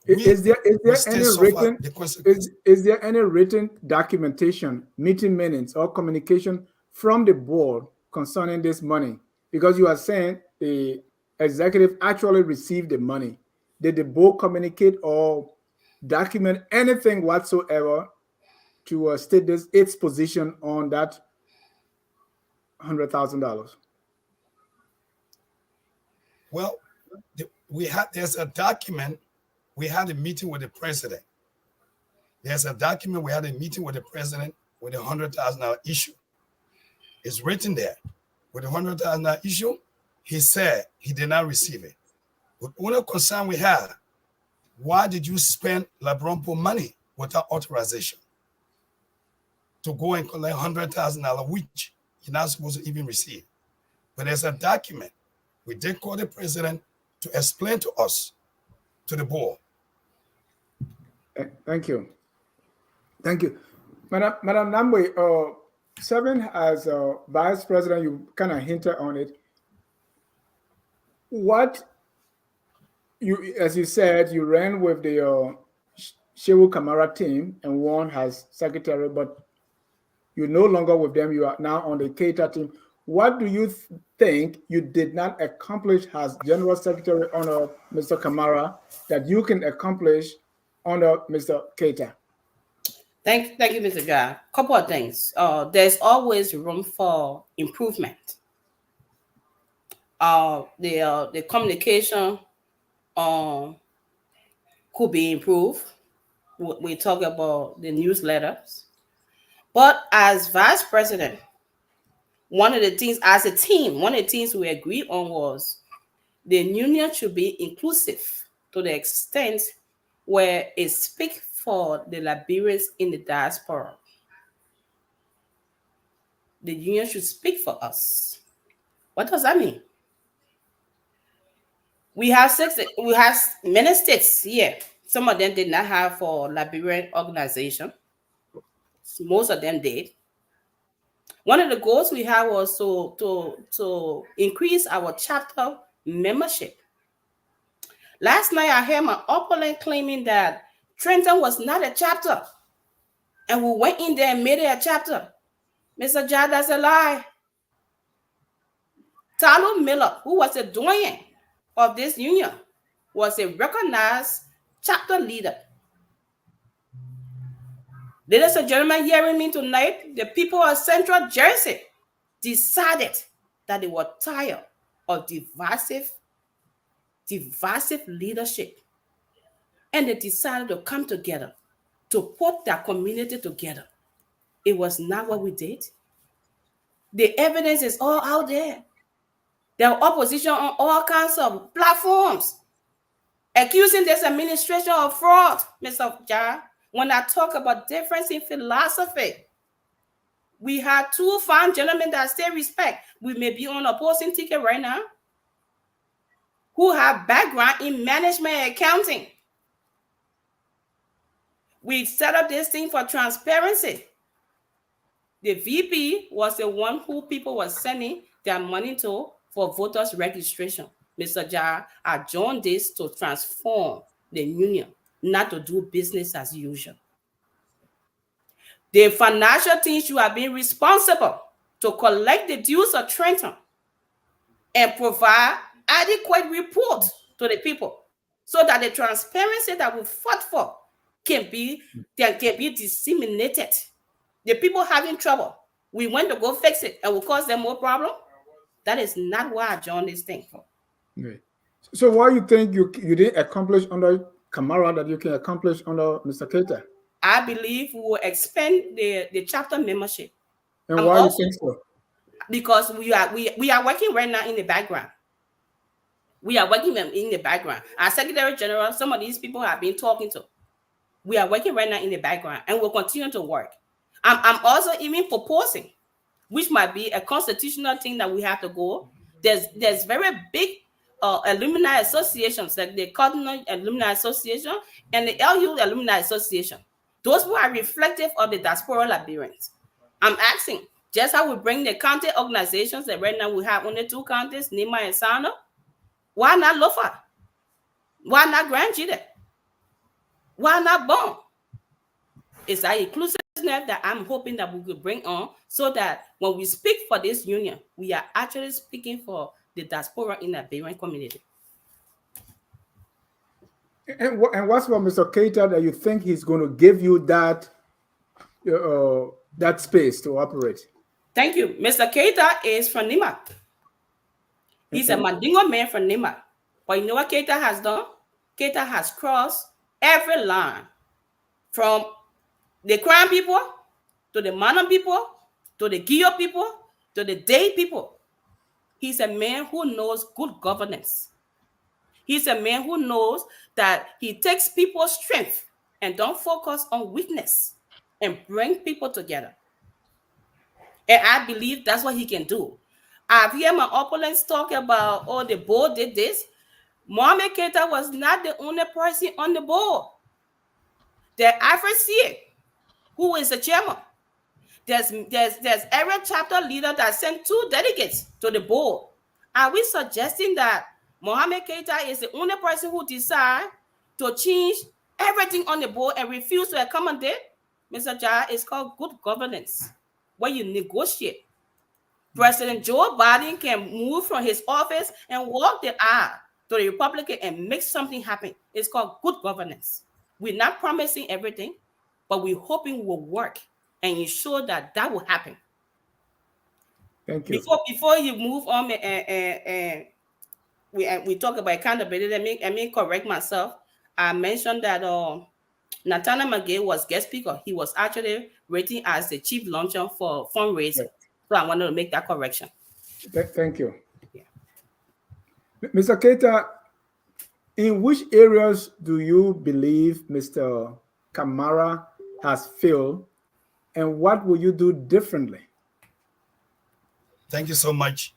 Is there any written documentation, meeting minutes, or communication from the board concerning this money? Because you are saying the executive actually received the money. Did the board communicate or document anything whatsoever to state its position on that $100,000? Well, there's a document. We had a meeting with the president. There's a document. We had a meeting with the president with a $100,000 issue. It's written there. With the $100,000 issue, he said he did not receive it. The only concern we had, why did you spend Labrampo money without authorization to go and collect $100,000, which you're not supposed to even receive? But there's a document. We did call the president to explain to us, to the board. Thank you. Thank you. Madam Nagbe, serving as vice president, you kind of hinted on it. As you said, you ran with the Shehu Kamara team and won as secretary, but you're no longer with them. You are now on the Keita team. What do you think you did not accomplish as general secretary under Mr. Kamara that you can accomplish under Mr. Keita? Thank you, Mr. Jha. Couple of things. There's always room for improvement. The communication could be improved. We talk about the newsletters, but as vice president, one of the things as a team, one of the things we agreed on was the union should be inclusive to the extent where it speaks for the Liberians in the diaspora. The union should speak for us. What does that mean? We have many states here. Some of them did not have for Liberian organization. Most of them did. One of the goals we had was to increase our chapter membership. Last night, I heard my opponent claiming that Trenton was not a chapter, and we went in there and made it a chapter. Mr. Jha, that's a lie. Talo Miller, who was a doyen of this union, was a recognized chapter leader. Ladies and gentlemen, hearing me tonight, the people of Central Jersey decided that they were tired of divisive leadership. And they decided to come together to put their community together. It was not what we did. The evidence is all out there. There are opposition on all kinds of platforms accusing this administration of fraud, Mr. Jha. When I talk about difference in philosophy, we have two fine gentlemen that still respect. We may be on opposing ticket right now, who have background in management and accounting. We set up this thing for transparency. The VP was the one who people were sending their money to for voters registration. Mr. Jha, I joined this to transform the union, not to do business as usual. The financial things you have been responsible to collect the dues of Trenton and provide adequate report to the people so that the transparency that we fought for can be disseminated. The people having trouble, we went to go fix it and will cause them more problem. That is not why I joined this thing for. Okay. So why you think you didn't accomplish under Kamara that you can accomplish under Mr. Keita? I believe we will expand the chapter membership. And why also, you think so? Because we are working right now in the background. We are working in the background. Our Secretary General, some of these people have been talking to. We are working right now in the background and we'll continue to work. I'm also even proposing, which might be a constitutional thing that we have to go. There's very big alumni associations, like the Cardinal Alumni Association and the LU Alumni Association. Those who are reflective of the diaspora Liberians. I'm asking, just how we bring the county organizations that right now we have only two counties, Nima and Sano. Why not Lofa? Why not Grand Jide? Why not Bon? It's that inclusiveness that I'm hoping that we could bring on so that when we speak for this union, we are actually speaking for the diaspora in the Liberian community. And what's about Mr. Keita that you think he's going to give you that that space to operate? Thank you. Mr. Keita is from Nima. He's a Mandingo man from Nima. But you know what Keita has done? Keita has crossed every line from the Crown people to the Mana people to the Gio people to the Day people. He's a man who knows good governance. He's a man who knows that he takes people's strength and don't focus on weakness and bring people together. And I believe that's what he can do. I've heard my opponents talk about, oh, the board did this. Mohammad Keita was not the only person on the board. There's Africa, who is the chairman. There's every chapter leader that sent 2 delegates to the board. Are we suggesting that Mohammad Keita is the only person who decides to change everything on the board and refuse to accommodate? Mr. Jha, it's called good governance, where you negotiate. President Joe Biden can move from his office and walk the aisle to the Republican and make something happen. It's called good governance. We're not promising everything, but we're hoping it will work and ensure that that will happen. Thank you. Before you move on, we talk about accountability. Let me correct myself. I mentioned that Nathaniel McGay was guest speaker. He was actually rating as the chief launcher for fundraising. So I wanted to make that correction. Thank you. Yeah. Mr. Keita, in which areas do you believe Mr. Kamara has failed, and what will you do differently? Thank you so much.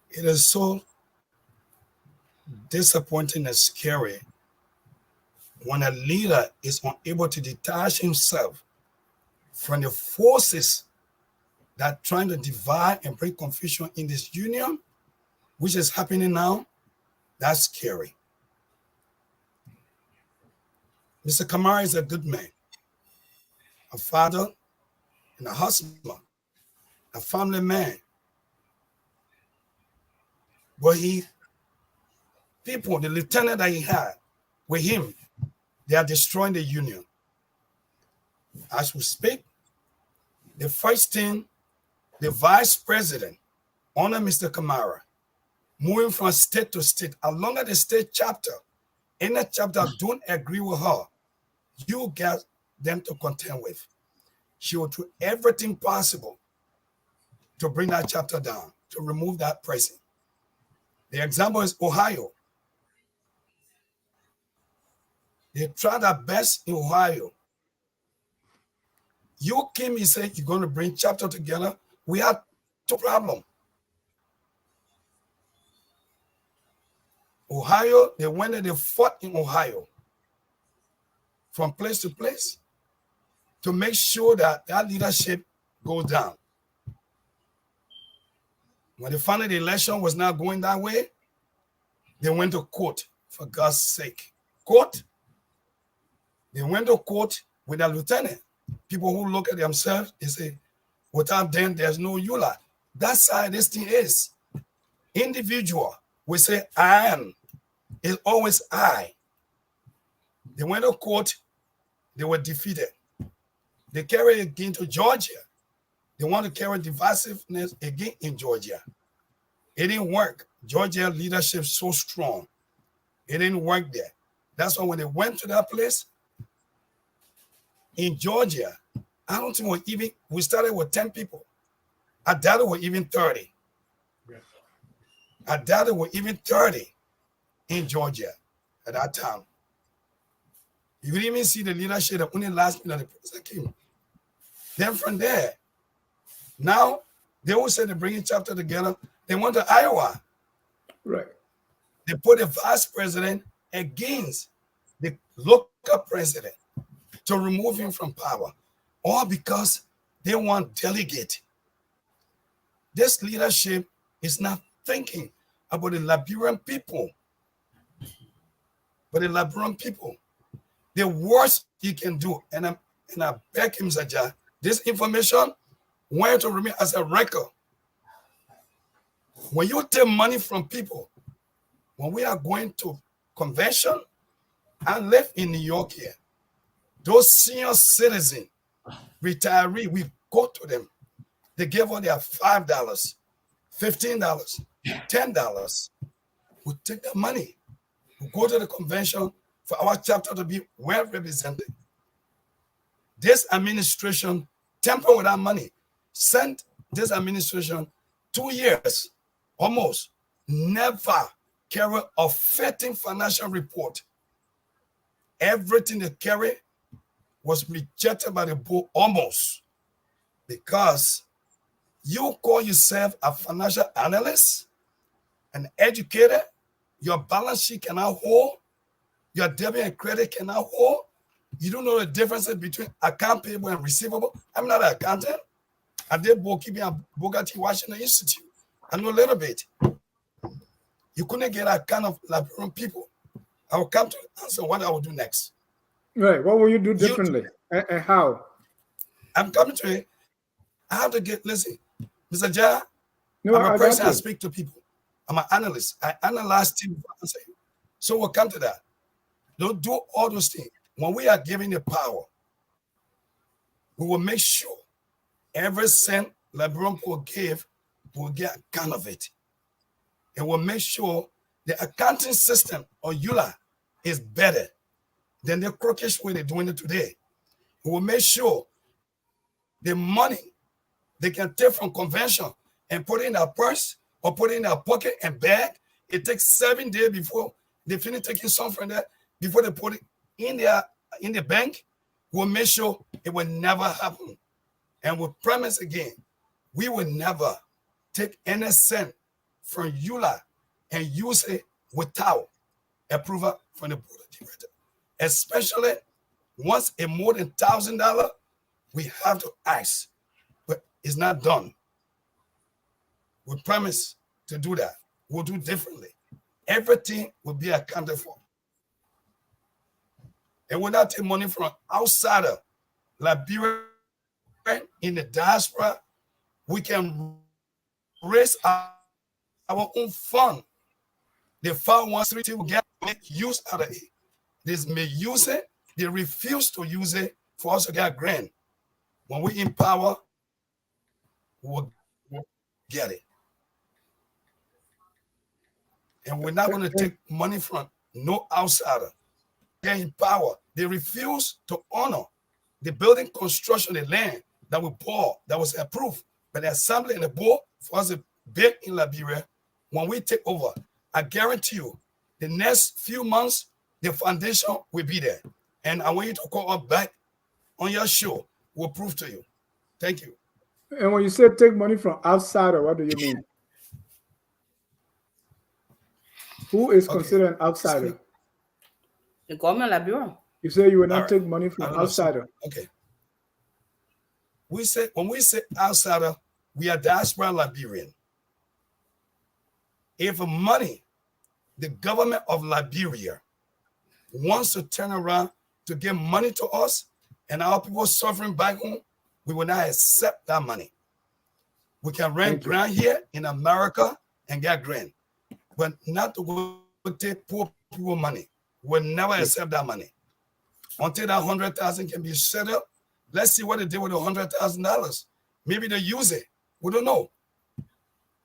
It is so disappointing and scary when a leader is unable to detach himself from the forces that are trying to divide and bring confusion in this union, which is happening now. That's scary. Mr. Kamara is a good man, a father and a husband, a family man. But the lieutenant that he had with him, they are destroying the union. As we speak, the first thing, the vice president, under Mr. Kamara, moving from state to state, along with the state chapter, any chapter don't agree with her, you get them to contend with. She will do everything possible to bring that chapter down, to remove that president. The example is Ohio. They tried their best in Ohio. You came and said you're going to bring chapter together. We had two problems. Ohio, they went and they fought in Ohio from place to place to make sure that that leadership goes down. When they found out the election was not going that way, they went to court, for God's sake. Court? They went to court with a lieutenant. People who look at themselves, they say, without them, there's no ULAA. That's how this thing is. Individual, we say, I am. It's always I. They went to court, they were defeated. They carried it again to Georgia. They want to carry divisiveness again in Georgia. It didn't work. Georgia leadership so strong. It didn't work there. That's why when they went to that place, in Georgia, I don't think we started with 10 people. I doubt it was even 30. I doubt it was even 30 in Georgia at that time. You could even see the leadership that only last minute the president came. Then from there, now they will say they're bringing chapter together. They went to Iowa. Right. They put a vice president against the local president to remove him from power, all because they want delegate. This leadership is not thinking about the Liberian people. But the Liberian people, the worst you can do, and I beg him, Zaja, this information went to remain as a record. When you take money from people, when we are going to convention, I live in New York here. Those senior citizens, retiree, we go to them. They give us their $5, $15, $10. We take the money. We go to the convention for our chapter to be well represented. This administration, tampered with our money, sent this administration 2 years, almost, never carry a fitting financial report. Everything they carry was rejected by the board almost, because you call yourself a financial analyst, an educator, your balance sheet cannot hold, your debit and credit cannot hold. You don't know the differences between account payable and receivable. I'm not an accountant. I did bookkeeping at Bogati Washington Institute. I know a little bit. You couldn't get that kind of Liberian people. I will come to answer what I will do next. Right. What will you do differently? And how? I'm coming to it. I have to listen, Mr. Jaya, no, I'm a person I speak to people. I'm an analyst. I analyze things. So we'll come to that. Don't do all those things. When we are giving the power, we will make sure every cent Liberum will give will get account of it. And we'll make sure the accounting system or ULAA is better than the crookish way they're doing it today. We will make sure the money they can take from convention and put it in their purse or put it in their pocket and bag. It takes 7 days before they finish taking some from there, before they put it in the bank. We'll make sure it will never happen. And we promise again, we will never take any cent from ULAA and use it without approval from the board of directors. Especially once a more than $1,000, we have to ask, but it's not done. We promise to do that. We'll do differently. Everything will be accounted for. And we'll not take money from outside of Liberia in the diaspora. We can raise our own fund. The 513 will make use out of it. They may use it. They refuse to use it for us to get a grant. When we empower, we'll get it. And we're not going to take money from no outsider. They're in power. They refuse to honor the building construction, the land that we bought, that was approved by the assembly and the board for us to build in Liberia. When we take over, I guarantee you, the next few months, the foundation will be there. And I want you to call us back on your show. We'll prove to you. Thank you. And when you say take money from outsider, what do you mean? Who is considered an outsider? The government Liberia. You say you will not take money from outsider. Okay. When we say outsider, we are diaspora Liberian. If money, the government of Liberia wants to turn around to give money to us and our people suffering back home, we will not accept that money. We can rent grant here in America and get grant, but not to go take poor people money. We'll never accept that money. Until that 100,000 can be set up, let's see what they did with the $100,000. Maybe they use it. We don't know.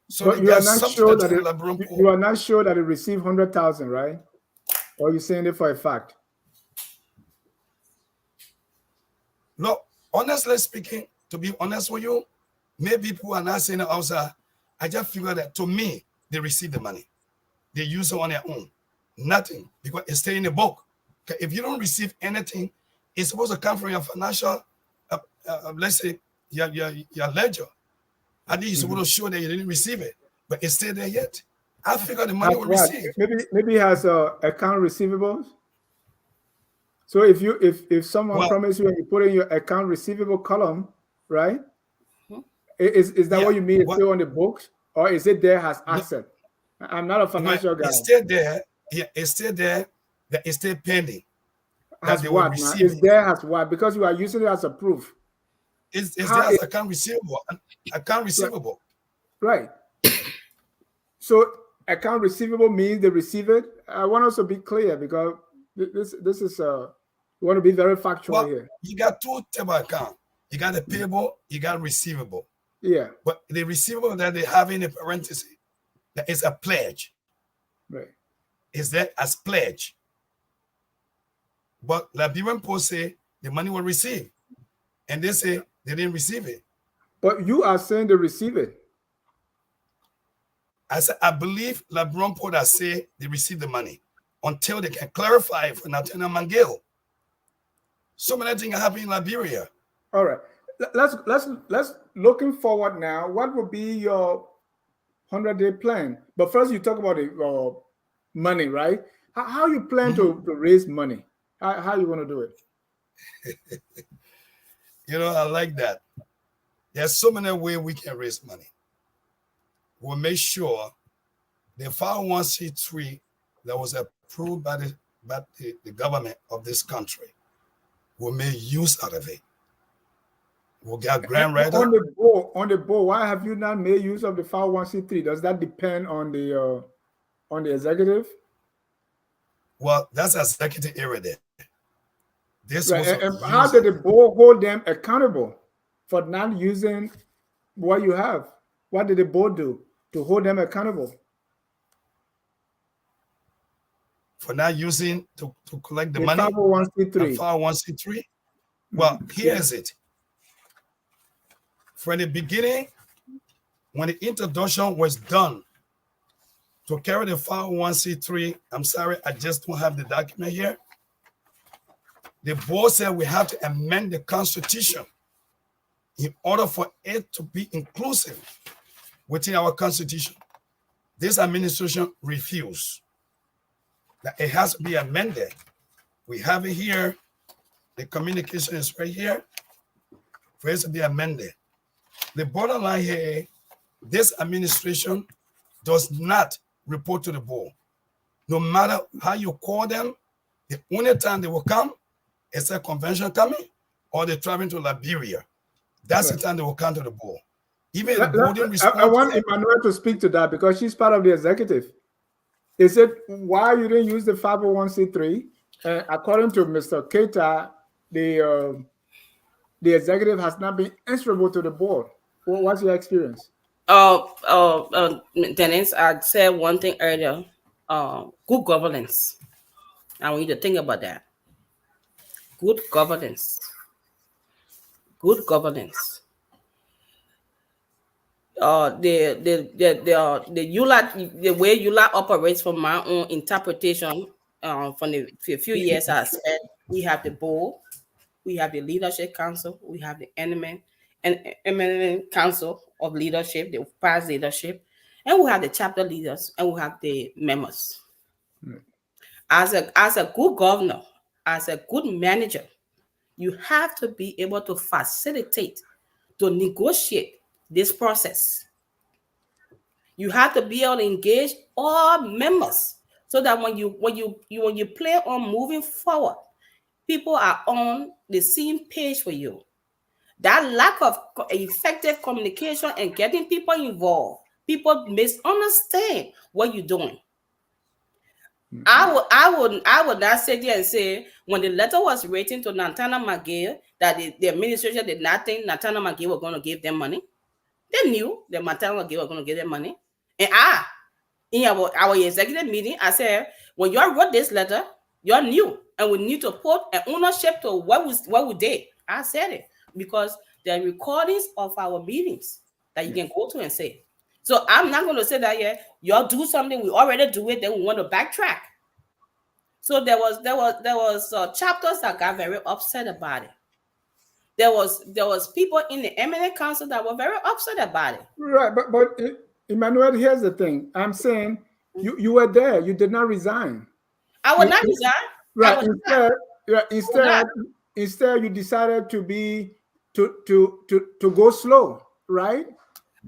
So but you are not sure that you are not sure that it received 100,000, right? Or are you saying it for a fact? Look, honestly speaking, to be honest with you, maybe people are not saying it outside. I just figure that to me, they receive the money. They use it on their own. Nothing, because it's staying in the book. If you don't receive anything, it's supposed to come from your financial, let's say, your ledger. I think you're supposed to show that you didn't receive it, but it's still there yet. I figure the money will receive. Maybe it has account receivables. So if someone promised you and you put in your account receivable column, right? Is that what you mean? It's still on the books, or is it there as asset? I'm not a financial guy. It's still there. Yeah, it's still there. That it's still pending. As what? It's there as what? Because you are using it as a proof. It's there as account receivable. Account receivable. Right. So account receivable means they receive it. I want us to be clear because this is we want to be very factual here. You got two type of account. You got the payable, you got receivable. Yeah. But the receivable that they have in the parenthesis, that is a pledge. Right. Is that as pledge. But Liberian Post say the money will receive. And they say they didn't receive it. But you are saying they receive it. I said, I believe Liberian Post has said they receive the money until they can clarify it for Lieutenant Mangale. So many things are happening in Liberia. All right. Let's looking forward now. What will be your 100-day plan? But first, you talk about the money, right? How you plan to raise money? How you want to do it? You know, I like that. There's so many ways we can raise money. We'll make sure the 501c3 that was approved by the government of this country will make use out of it. We'll get grant writer. On the board, why have you not made use of the 501c3? Does that depend on the executive? Well, that's executive area there. This Right. was And how did the board hold them accountable for not using what you have? What did the board do to hold them accountable? for not using to collect the The money. 501c3. 501c3. Well, here's it. From the beginning, when the introduction was done to carry the 501c3, I'm sorry, I just don't have the document here. The board said we have to amend the Constitution in order for it to be inclusive within our Constitution. This administration refused. That it has to be amended. We have it here. The communication is right here. For it to be amended. The bottom line here, this administration does not report to the board. No matter how you call them, the only time they will come is a convention coming or they're traveling to Liberia. That's the time they will come to the board. Even the board didn't respond. I want Emmanuette to speak to that because she's part of the executive. Is it why you didn't use the 501c3? According to Mr. Keita, the executive has not been answerable to the board. What's your experience? Dennis, I said one thing earlier. Good governance. I want you to think about that. Good governance. Good governance. The ULAA, the way ULAA operates, from my own interpretation, from the few years I spent, we have the board, we have the leadership council, we have the eminent council of leadership, the past leadership, and we have the chapter leaders, and we have the members. As a good governor, as a good manager, you have to be able to facilitate, to negotiate this process. You have to be able to engage all members so that when you plan on moving forward, people are on the same page with you. That lack of effective communication and getting people involved, people misunderstand what you're doing. I would not sit there and say when the letter was written to Natana McGill that the administration did not think Natana McGill was going to give them money. They knew that Natana McGill was going to give them money. And in our executive meeting, I said, when you wrote this letter, you're new, and we need to put an ownership to what we did. I said it because there are recordings of our meetings that you can go to and say. So I'm not going to say that y'all do something, we already do it, then we want to backtrack. So there was chapters that got very upset about it. There was people in the eminent council that were very upset about it. Right, but Emmanuette, here's the thing. I'm saying you were there. You did not resign. I would not resign. Right. Instead, you decided to go slow. Right.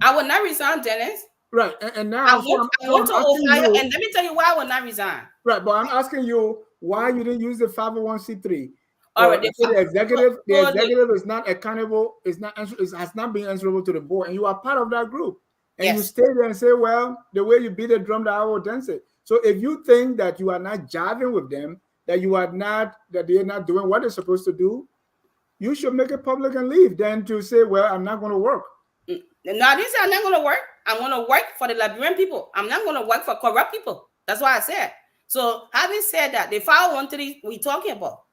I would not resign, Dennis. Right. And now I want to Ohio, and let me tell you why I would not resign. Right, but I'm asking you why you didn't use the 501c3. All right, the executive is not accountable. Has not been answerable to the board, and you are part of that group. And you stay there and say, well, the way you beat the drum, that I will dance it. So if you think that you are not jiving with them, that they're not doing what they're supposed to do, you should make it public and leave than to say, well, I'm not going to work. No, this is I'm not going to work. I'm going to work for the Liberian people. I'm not going to work for corrupt people. That's what I said. So having said that, the 501c3 we're talking about,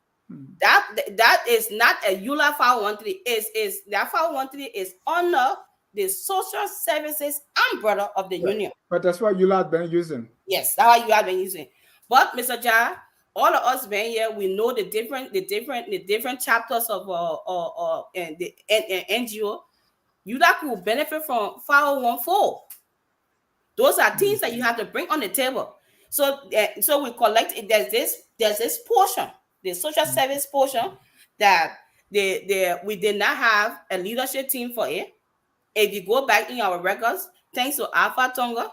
that is not a ULAA 501c3. That 501c3 is under the social services umbrella of the union. But that's what ULAA has been using. Yes, that's what you have been using. But Mr. Jai, all of us being here, we know the different chapters of the NGO. ULAA could benefit from 501(4). Those are things that you have to bring on the table. So we collect. There's this portion, the social service portion, that we did not have a leadership team for it. If you go back in our records, thanks to Alpha Tonga,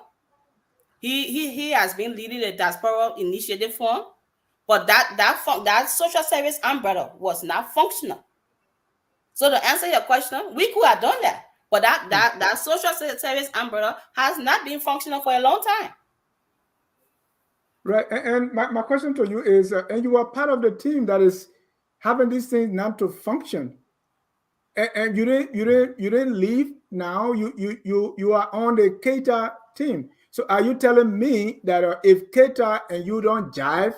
he has been leading the diaspora initiative fund, but that social service umbrella was not functional. So to answer your question, we could have done that, but that social service umbrella has not been functional for a long time. Right. And my question to you is, and you are part of the team that is having these things now to function. And you didn't leave now. You are on the Keita team. So are you telling me that if Keita and you don't jive,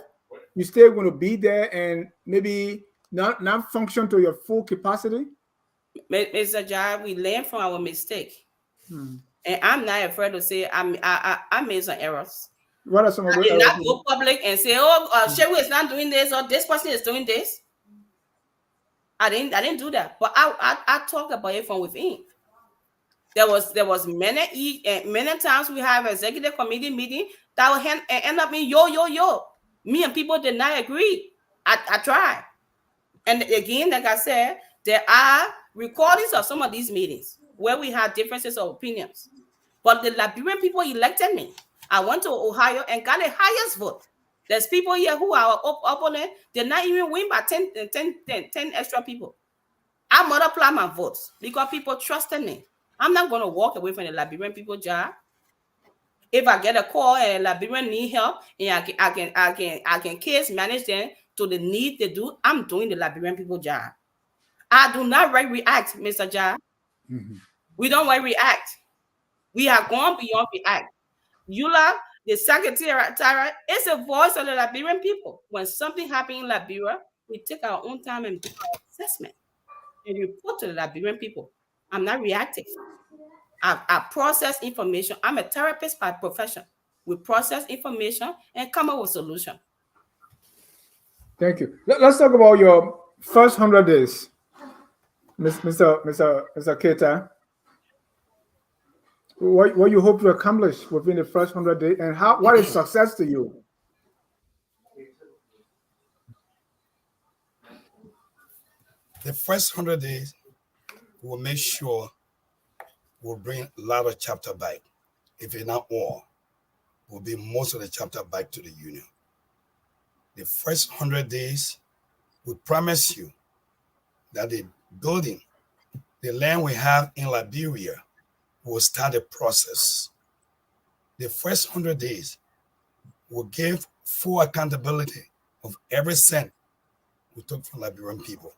you still going to be there and maybe not function to your full capacity? Mr. Jai, we learn from our mistake. Hmm. And I'm not afraid to say I made some errors. What are some of I those did errors? not go public and say, oh, Shehu is not doing this or this person is doing this. I didn't do that. But I talk about it from within. There was many times we have executive committee meeting that will end up in yo. Me and people did not agree. I tried. And again, like I said, there are recordings of some of these meetings where we had differences of opinions. But the Liberian people elected me. I went to Ohio and got the highest vote. There's people here who are opponent did not even win by 10 extra people. I multiply my votes because people trusted me. I'm not going to walk away from the Liberian people job. If I get a call and a Liberian need help and I can case manage them to the need they do, I'm doing the Liberian people job. I do not react, Mr. Jai. Mm-hmm. We don't react. We are going beyond react. ULAA, the secretary, is a voice of the Liberian people. When something happens in Liberia, we take our own time and do our assessment and report to the Liberian people. I'm not reactive. I process information. I'm a therapist by profession. We process information and come up with a solution. Thank you. Let's talk about your first 100 days, Mr. Keita. What you hope to accomplish within the first 100 days, and what is success to you? The first 100 days, we'll make sure we'll bring a lot of chapter back. If it's not all, we'll be most of the chapter back to the union. The first 100 days, we promise you that the building, the land we have in Liberia, will start the process. The first 100 days will give full accountability of every cent we took from Liberian people.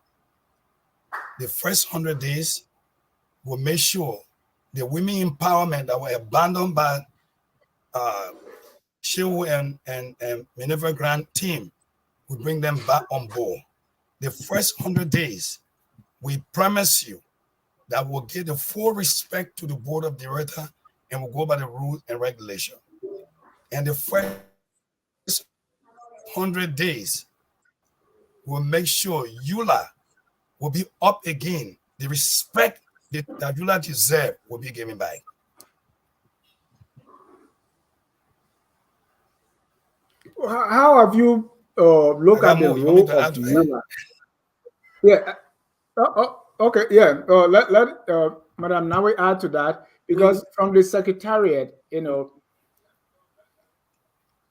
The first 100 days will make sure the women empowerment that were abandoned by Shehu and Minerva Grant team, we bring them back on board. The first 100 days, we promise you that we'll give the full respect to the board of directors and we'll go by the rules and regulation. And the first 100 days, we'll make sure ULAA will be up again. The respect that ULAA deserves will be given back. How have you looked at the role of ULAA? Yeah. Okay. Yeah. Let Madam Nawe add to that, because from the secretariat,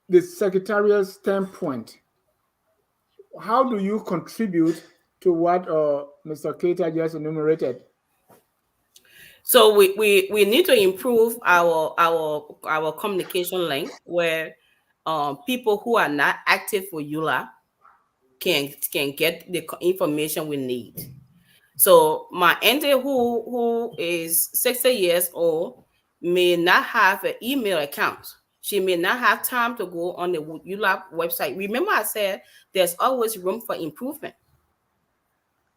the secretariat standpoint, how do you contribute to what Mr. Keita just enumerated? So we need to improve our communication link where people who are not active for ULAA can get the information we need. So my auntie who is 60 years old may not have an email account. She may not have time to go on the ULAA website. Remember I said there's always room for improvement.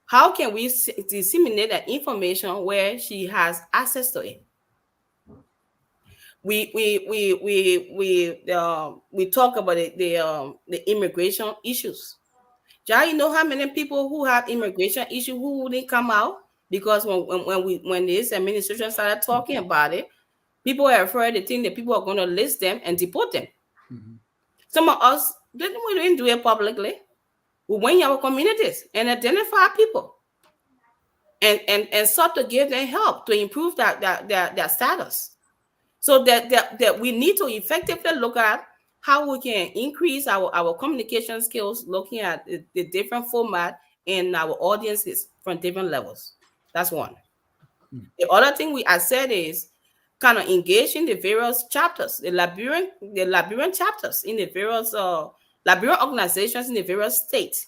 How can we disseminate that information where she has access to it? We talk about the immigration issues. Jai, you know how many people who have immigration issues who wouldn't come out because when this administration started talking about it, people were afraid they think that people are going to list them and deport them. Mm-hmm. Some of us we didn't do it publicly. We went in our communities and identify people and sought to give them help to improve their status. So that we need to effectively look at how we can increase our communication skills, looking at the different format and our audiences from different levels. That's one. The other thing I said is kind of engage in the various chapters, the Liberian chapters in the various Liberian organizations in the various states,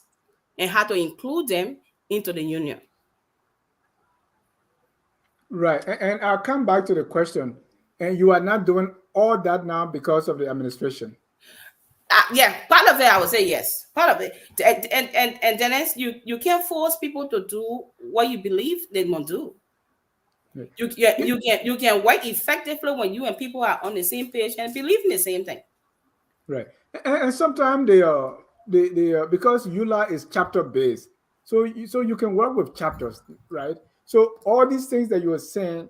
and how to include them into the union. Right. And I'll come back to the question. And you are not doing all that now because of the administration. Yeah, part of it I would say yes. Part of it, and then you can't force people to do what you believe they want to do. Right. You can work effectively when you and people are on the same page and believe in the same thing. Right. And sometimes they because ULAA is chapter based, so you can work with chapters, right? So all these things that you were saying,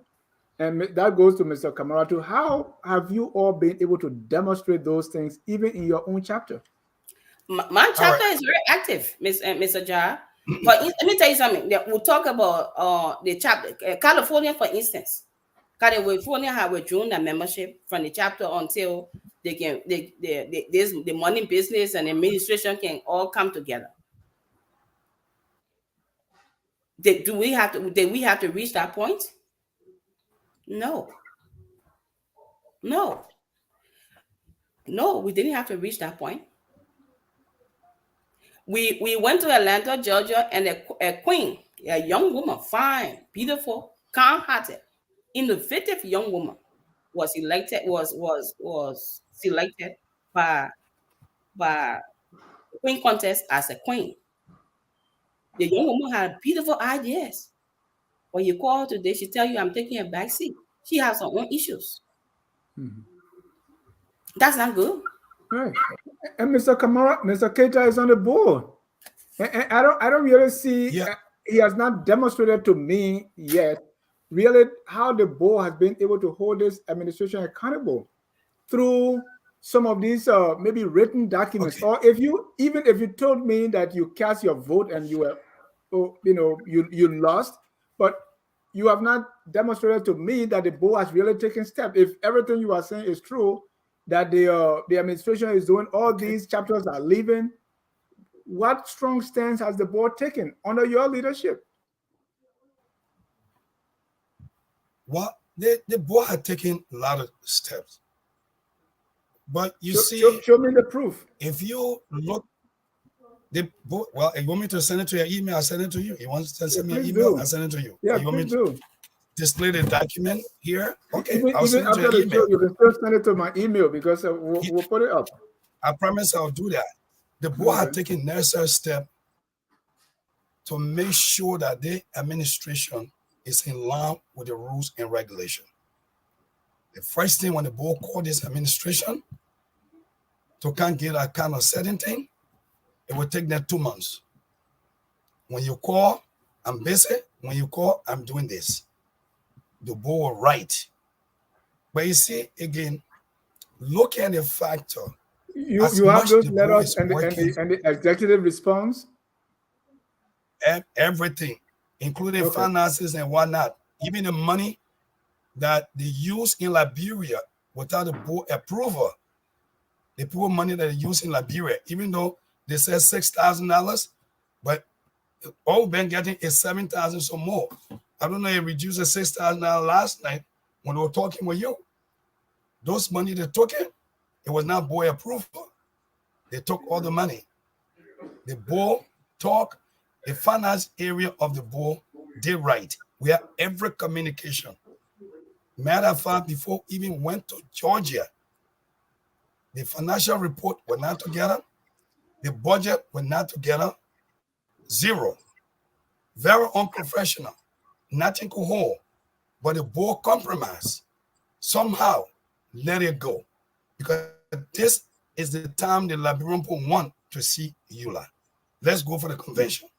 and that goes to Mr. Kamara too. How have you all been able to demonstrate those things even in your own chapter? My chapter is very active, Mr. Jar. But let me tell you something. We'll talk about the chapter. California, for instance, California have withdrawn their membership from the chapter until they can the money business and administration can all come together. Did we have to reach that point? No. No, we didn't have to reach that point. We went to Atlanta, Georgia, and a queen, a young woman, fine, beautiful, kind-hearted, innovative young woman was selected by the queen contest as a queen. The young woman had beautiful ideas. When you call her today, she tell you, I'm taking a back seat. She has her own issues. Mm-hmm. That's not good. Right. And Mr. Kamara, Mr. Keita is on the board. And I don't really see, he has not demonstrated to me yet really how the board has been able to hold this administration accountable through some of these maybe written documents. Or if you told me that you cast your vote and you were, you lost, but you have not demonstrated to me that the board has really taken steps. If everything you are saying is true, that the administration is doing all these chapters are leaving, what strong stance has the board taken under your leadership? Well, the board had taken a lot of steps. But you show me the proof. If you look, you want me to send it to your email? I'll send it to you. You want to send me an email? I'll send it to you. Yeah, you want me to display the document here? Okay, I'll send it to your email. You can still send it to my email because we'll put it up. I promise I'll do that. The board had taken necessary steps to make sure that the administration is in line with the rules and regulation. The first thing when the board called this administration to can't get that kind of certain thing, it will take them 2 months. When you call, I'm busy. When you call, I'm doing this. The board will write. But you see, again, look at the factor. You have those letters and the executive response? Everything, including finances and whatnot. Even the money that they use in Liberia without the board approval. The poor money that they use in Liberia, even though they said $6,000, but all we've been getting is $7,000 or more. I don't know, it reduced to $6,000 last night when we were talking with you. Those money they took it was not board approval. They took all the money. The board talk, the finance area of the board did right. We have every communication. Matter of fact, before we even went to Georgia, the financial report were not together. The budget were not together. Zero. Very unprofessional. Nothing could hold. But the board compromised. Somehow let it go. Because this is the time the Liberian people want to see ULAA. Let's go for the convention.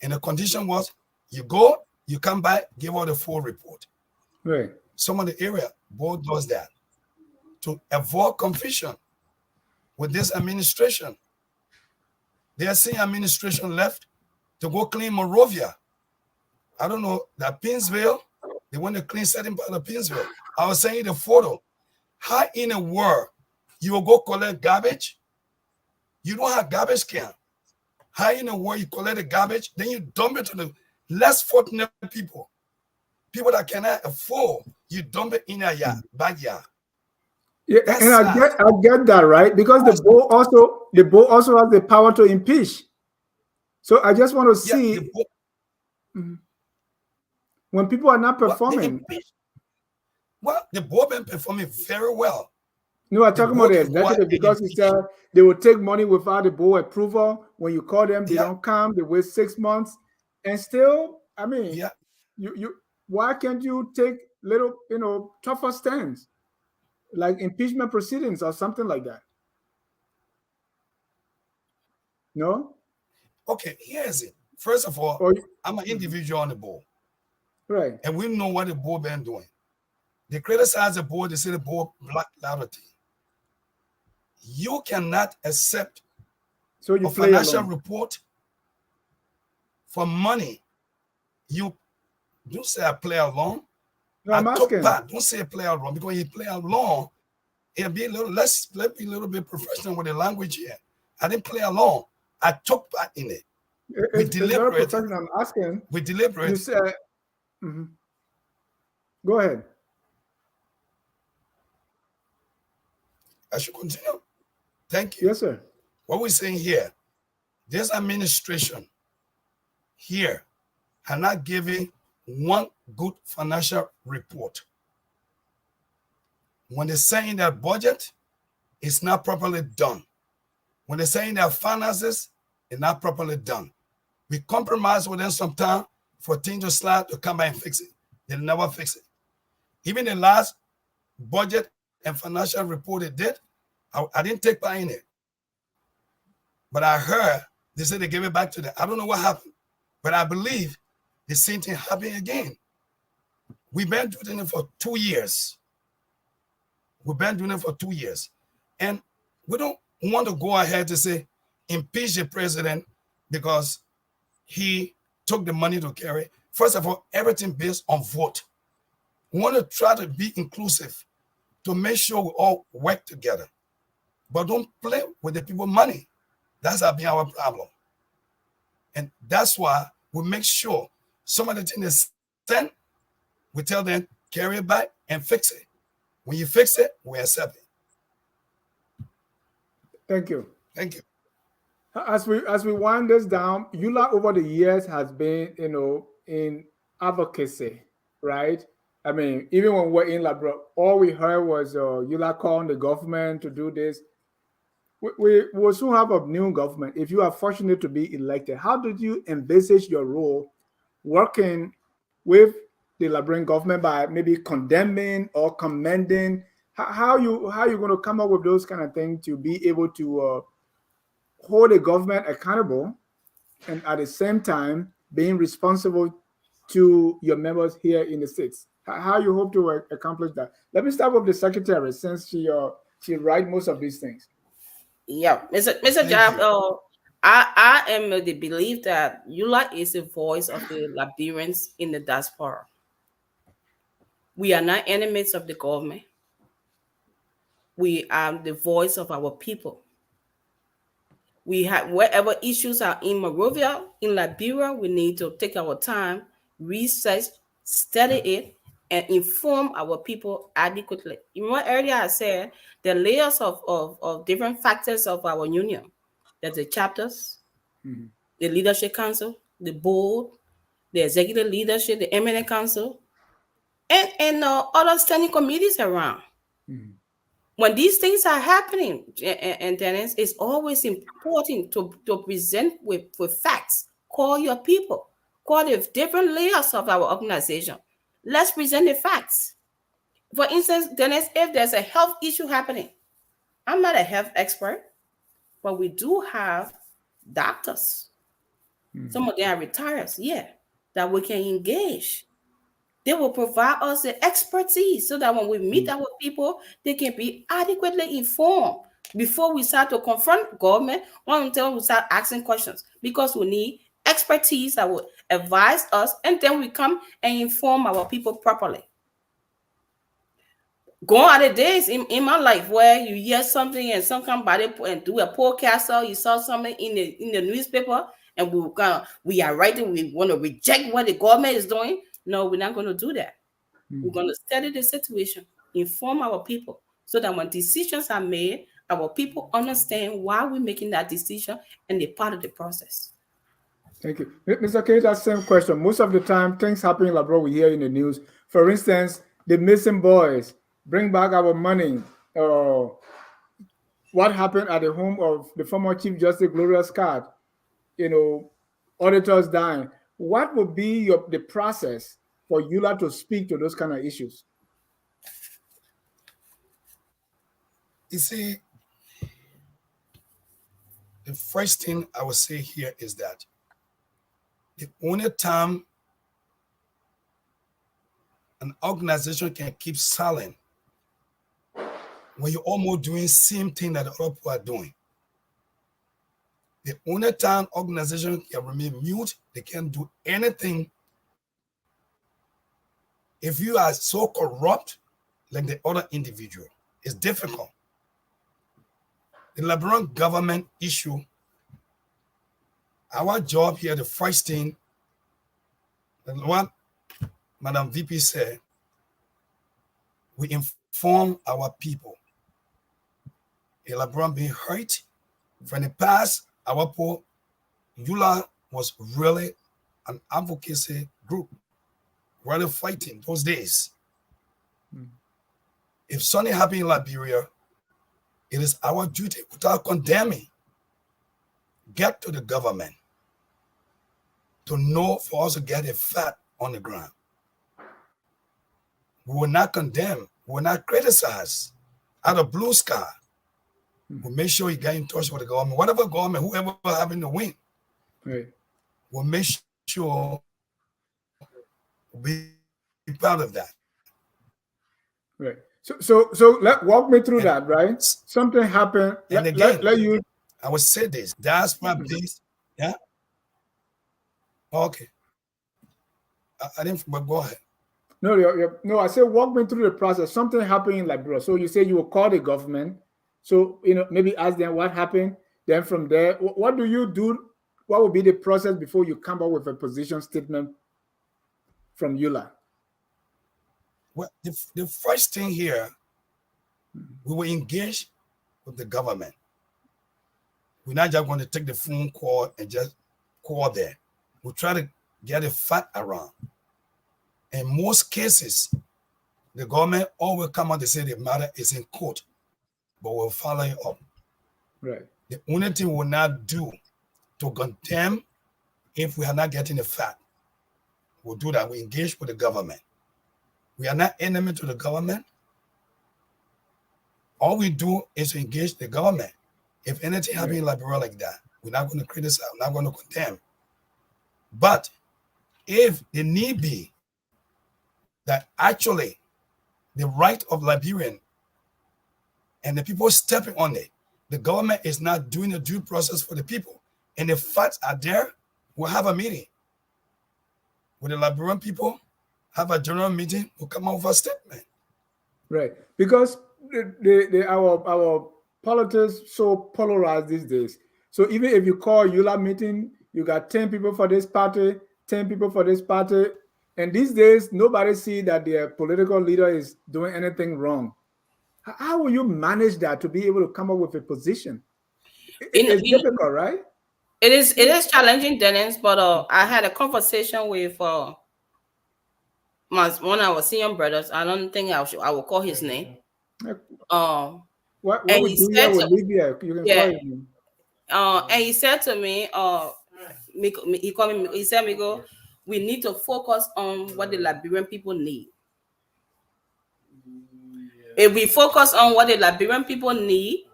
And the condition was you go, you come back, give out the full report. Right. Some of the area board does that to avoid confusion with this administration. They are saying administration left to go clean Monrovia. I don't know, that Pinsville, they want to clean certain part of Pinsville. I was saying the photo. How in the world you will go collect garbage? You don't have garbage can. How in the world you collect the garbage, then you dump it to the less fortunate people. People that cannot afford. you dump it in a backyard. Yeah, That's and sad. I get that, right? Because the board also has the power to impeach. So I just want to see when people are not performing. Well, the board been performing very well. No, I'm talking about the executive because you said they will take money without the board approval. When you call them, they don't come. They wait 6 months, and still, I mean, you why can't you take little, tougher stands, like impeachment proceedings or something like that? No. Okay, here's it. First of all, I'm an individual on the board, right? And we know what the board been doing. They criticize the board. They say the board black loyalty. You cannot accept a financial report for money. You don't say I play along. No, I'm asking. Don't say I play along, because you play along, it'll be a little let's be a little bit professional with the language here. I didn't play along. I took part in it. We deliberated. I'm asking. We deliberated. You said. Go ahead. I should continue. Thank you. Yes, sir. What we're saying here, this administration here are not giving one good financial report. When they're saying that budget is not properly done, when they're saying that finances is not properly done, we compromise with them sometime for things to slide to come back and fix it. They'll never fix it. Even the last budget and financial report they did, I didn't take part in it. But I heard they said they gave it back to them. I don't know what happened, but I believe the same thing happened again. We've been doing it for 2 years. We've been doing it for 2 years. And we don't want to go ahead to say, impeach the president because he took the money to carry. First of all, everything based on vote. We want to try to be inclusive to make sure we all work together. But don't play with the people's money. That's been our problem. And that's why we make sure some of the things they send, we tell them, carry it back and fix it. When you fix it, we accept it. Thank you. Thank you. As we wind this down, ULAA over the years has been, in advocacy, right? I mean, even when we're in Labrador, all we heard was ULAA calling the government to do this. We will soon have a new government. If you are fortunate to be elected, how did you envisage your role working with the Liberian government by maybe condemning or commending? How you going to come up with those kind of things to be able to hold the government accountable and at the same time being responsible to your members here in the States? How you hope to accomplish that? Let me start with the secretary, since she writes most of these things. Yeah, Mr. Jab, I am of the belief that ULAA is the voice of the Liberians in the diaspora. We are not enemies of the government. We are the voice of our people. We have, wherever issues are in Monrovia, in Liberia, we need to take our time, research, study it, and inform our people adequately. Even earlier I said the layers of different factors of our union. There's the chapters, the leadership council, the board, the executive leadership, the eminent council, and other standing committees around. When these things are happening, and Dennis, it's always important to present with facts. Call your people, call the different layers of our organization. Let's present the facts. For instance, Dennis, if there's a health issue happening, I'm not a health expert, but we do have doctors. Some of them are retired, that we can engage. They will provide us the expertise so that when we meet our people, they can be adequately informed before we start to confront government or until we start asking questions, because we need expertise that will advise us, and then we come and inform our people properly. Going out of days in my life where you hear something and somebody and do a podcast, or you saw something in the newspaper and we are writing, we want to reject what the government is doing. No, we're not going to do that. We're going to study the situation, inform our people, so that when decisions are made, our people understand why we're making that decision and they're part of the process. Thank you. Mr. Keita, same question. Most of the time, things happen like we hear in the news. For instance, the missing boys, bring back our money. What happened at the home of the former Chief Justice Gloria Scott? Auditors dying. What would be the process for ULAA to speak to those kind of issues? You see, the first thing I would say here is that the only time an organization can keep silent when you're almost doing same thing that the other people are doing. The only time organization can remain mute, they can't do anything if you are so corrupt like the other individual. It's difficult. The Liberian government issue, our job here, the first thing, what Madam VP said, we inform our people. The Liberian being hurt. From the past, our poor ULAA was really an advocacy group, really fighting those days. If something happened in Liberia, it is our duty, without condemning, get to the government to know for us to get a fact on the ground. We will not condemn, we will not criticize out of blue sky. We'll make sure you get in touch with the government, whatever government, whoever having to win. Right. We'll make sure we'll be proud of that. Right. So walk me through that, right? Something happened. And again, I would say this. That's my base. Yeah. Okay. I didn't. But go ahead. No. I said walk me through the process. Something happened in Liberia. So you say you will call the government. So maybe ask them what happened. Then from there, what do you do? What will be the process before you come up with a position statement from ULAA? Well, the first thing here, we will engage with the government. We're not just going to take the phone call and just call there. We'll try to get a fact around. In most cases, the government always come out and say the matter is in court, but we'll follow it up. Right. The only thing we will not do to condemn if we are not getting a fact, we'll do that. We engage with the government. We are not enemy to the government. All we do is to engage the government. If anything happens in Liberia like that, we're not going to criticize, we're not going to condemn. But if the need be that actually the right of Liberian and the people stepping on it, the government is not doing a due process for the people, and the facts are there, we'll have a meeting with the Liberian people, have a general meeting, we'll come up with a statement. Right. Because our politics so polarized these days. So even if you call ULAA meeting, you got 10 people for this party, 10 people for this party. And these days, nobody see that their political leader is doing anything wrong. How will you manage that to be able to come up with a position? It's difficult, right? It is challenging, Dennis, but I had a conversation with one of our senior brothers. I don't think I will call his name. What would you do with Libya? You can call him. And he said to me, he said, Miko, we need to focus on what the Liberian people need. If we focus on what the Liberian people need,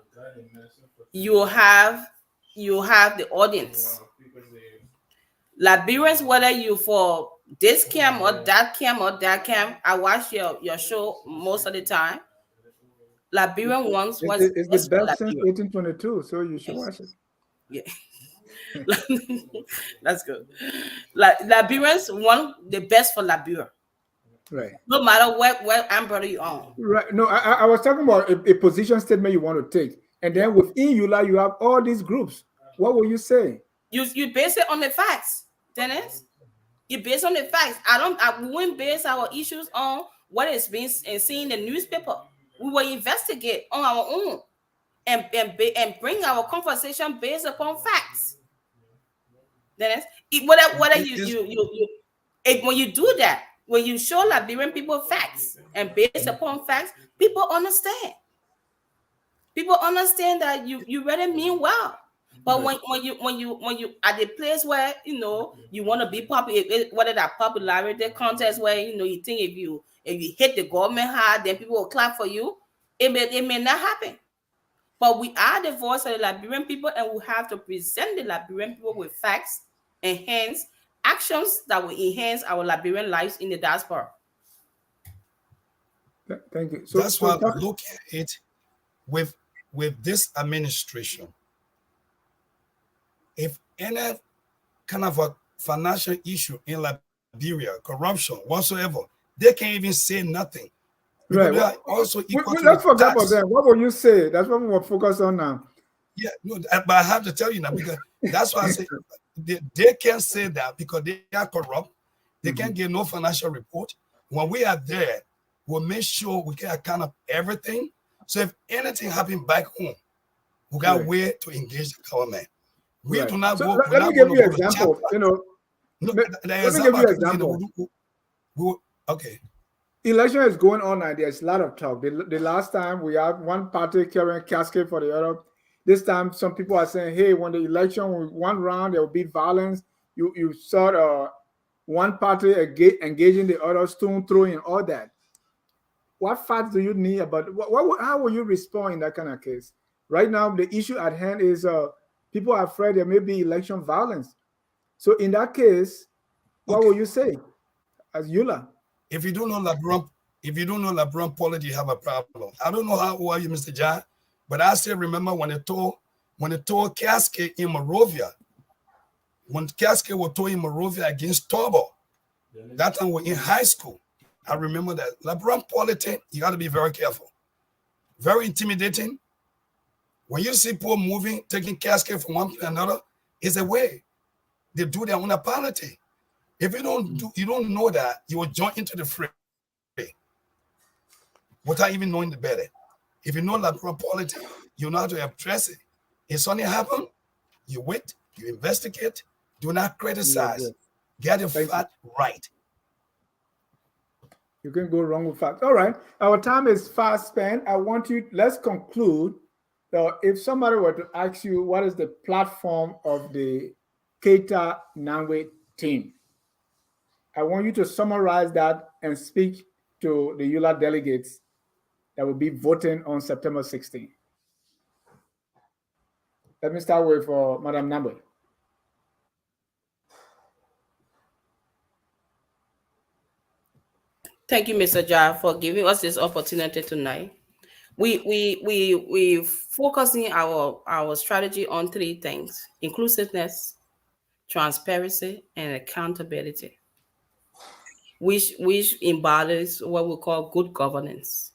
you have the audience. Liberians, whether you for this camp or that camp, I watch your show most of the time. Liberian wants what's the best since 1822, so you should watch it. Yeah. That's good. Liberians want the best for Liberia. Right. No matter what umbrella you on. Right. No, I was talking about a position statement you want to take. And then within ULAA, you have all these groups. What will you say? You base it on the facts, Dennis. You base on the facts. We wouldn't base our issues on what is being and seeing in the newspaper. We will investigate on our own and bring our conversation based upon facts. Then whether when you do that, when you show Liberian people facts and based upon facts, people understand. People understand that you really mean well. But when you at the place where you want to be popular, whether that popularity contest where you think if you hit the government hard, then people will clap for you. It may not happen. But we are the voice of the Liberian people, and we have to present the Liberian people with facts and hence actions that will enhance our Liberian lives in the diaspora. Thank you. So that's why I look at it with this administration. If any kind of a financial issue in Liberia, corruption whatsoever, they can't even say nothing. Right. They are also equal to let's the forget tax. about them. What will you say? That's what we're focused on now. Yeah, no, but I have to tell you now, because that's why I say they can't say that because they are corrupt. They can't give no financial report. When we are there, we'll make sure we can account of everything. So if anything happens back home, we got a way to engage the government. We do not go. Let me give you an example. Let me give you an example. Okay. Election is going on now. There's a lot of talk. The last time we had one party carrying casket for the other. This time, some people are saying, "Hey, when the election one round, there will be violence." You saw one party engaging the other, stone throwing, all that. What facts do you need about how will you respond in that kind of case? Right now, the issue at hand is people are afraid there may be election violence. So in that case, what will you say as ULAA? If you don't know LeBron politics, you have a problem. I don't know how old are you, Mr. John, but I still remember when they tore casket in Monrovia. When casket was towed in Monrovia against Tobo, that time we were in high school. I remember that. LeBron politics, you got to be very careful. Very intimidating. When you see people moving, taking casket from one to another, it's a way. They do their own politics. If you don't know that, you will join into the fray without even knowing the better. If you know LeBron politics, you know how to address it. If something happens, you wait, you investigate, do not criticize. Get the fact right. You can go wrong with facts. All right. Our time is fast spent. Let's conclude. If somebody were to ask you what is the platform of the Keita Nagbe team, I want you to summarize that and speak to the ULAA delegates that will be voting on September 16th. Let me start with Madam Nagbe. Thank you, Mr. Jar, for giving us this opportunity tonight. We focusing our strategy on three things: inclusiveness, transparency, and accountability, which embodies what we call good governance.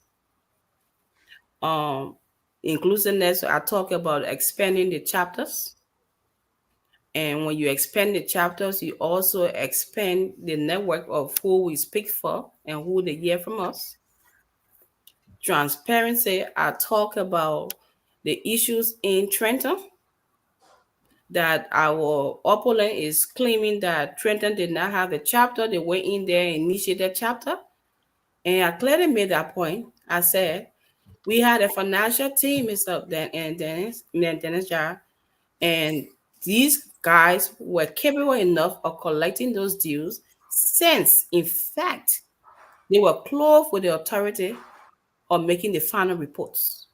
Inclusiveness, I talk about expanding the chapters. And when you expand the chapters, you also expand the network of who we speak for and who they hear from us. Transparency, I talk about the issues in Trenton, that our opponent is claiming that Trenton did not have a chapter. They went in there and initiated a chapter. And I clearly made that point. I said, we had a financial team, Mr. Dennis Jar, and these guys were capable enough of collecting those dues since, in fact, they were clothed with the authority of making the final reports.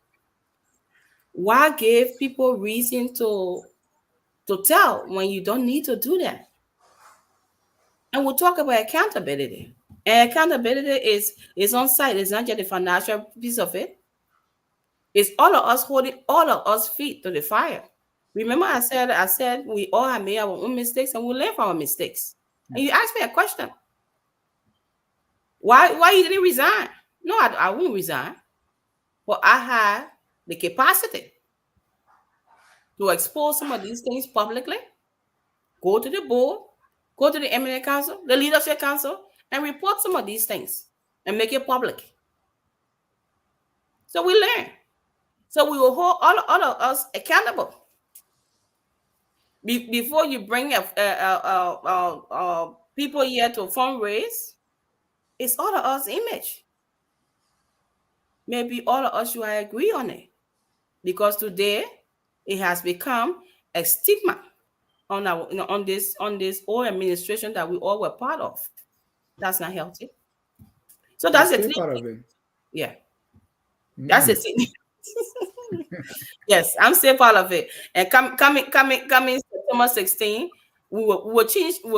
Why give people reason to tell when you don't need to do that? And we'll talk about accountability. And accountability is on site. It's not just the financial piece of it. It's all of us holding all of us feet to the fire. Remember, I said we all have made our own mistakes and we learn from our mistakes. And you asked me a question. Why you didn't resign? No, I won't resign. But I had the capacity to expose some of these things publicly, go to the board, go to the eminent council, the leadership council, and report some of these things. and make it public. So we learn. So we will hold all of us accountable. Before you bring people here to fundraise, it's all of us image. Maybe all of us should agree on it, because today it has become a stigma on our on this whole administration that we all were part of. That's not healthy. So that's the thing. Part of it. Yeah, that's the thing. Yes, I'm still part of it. And coming September 16, we will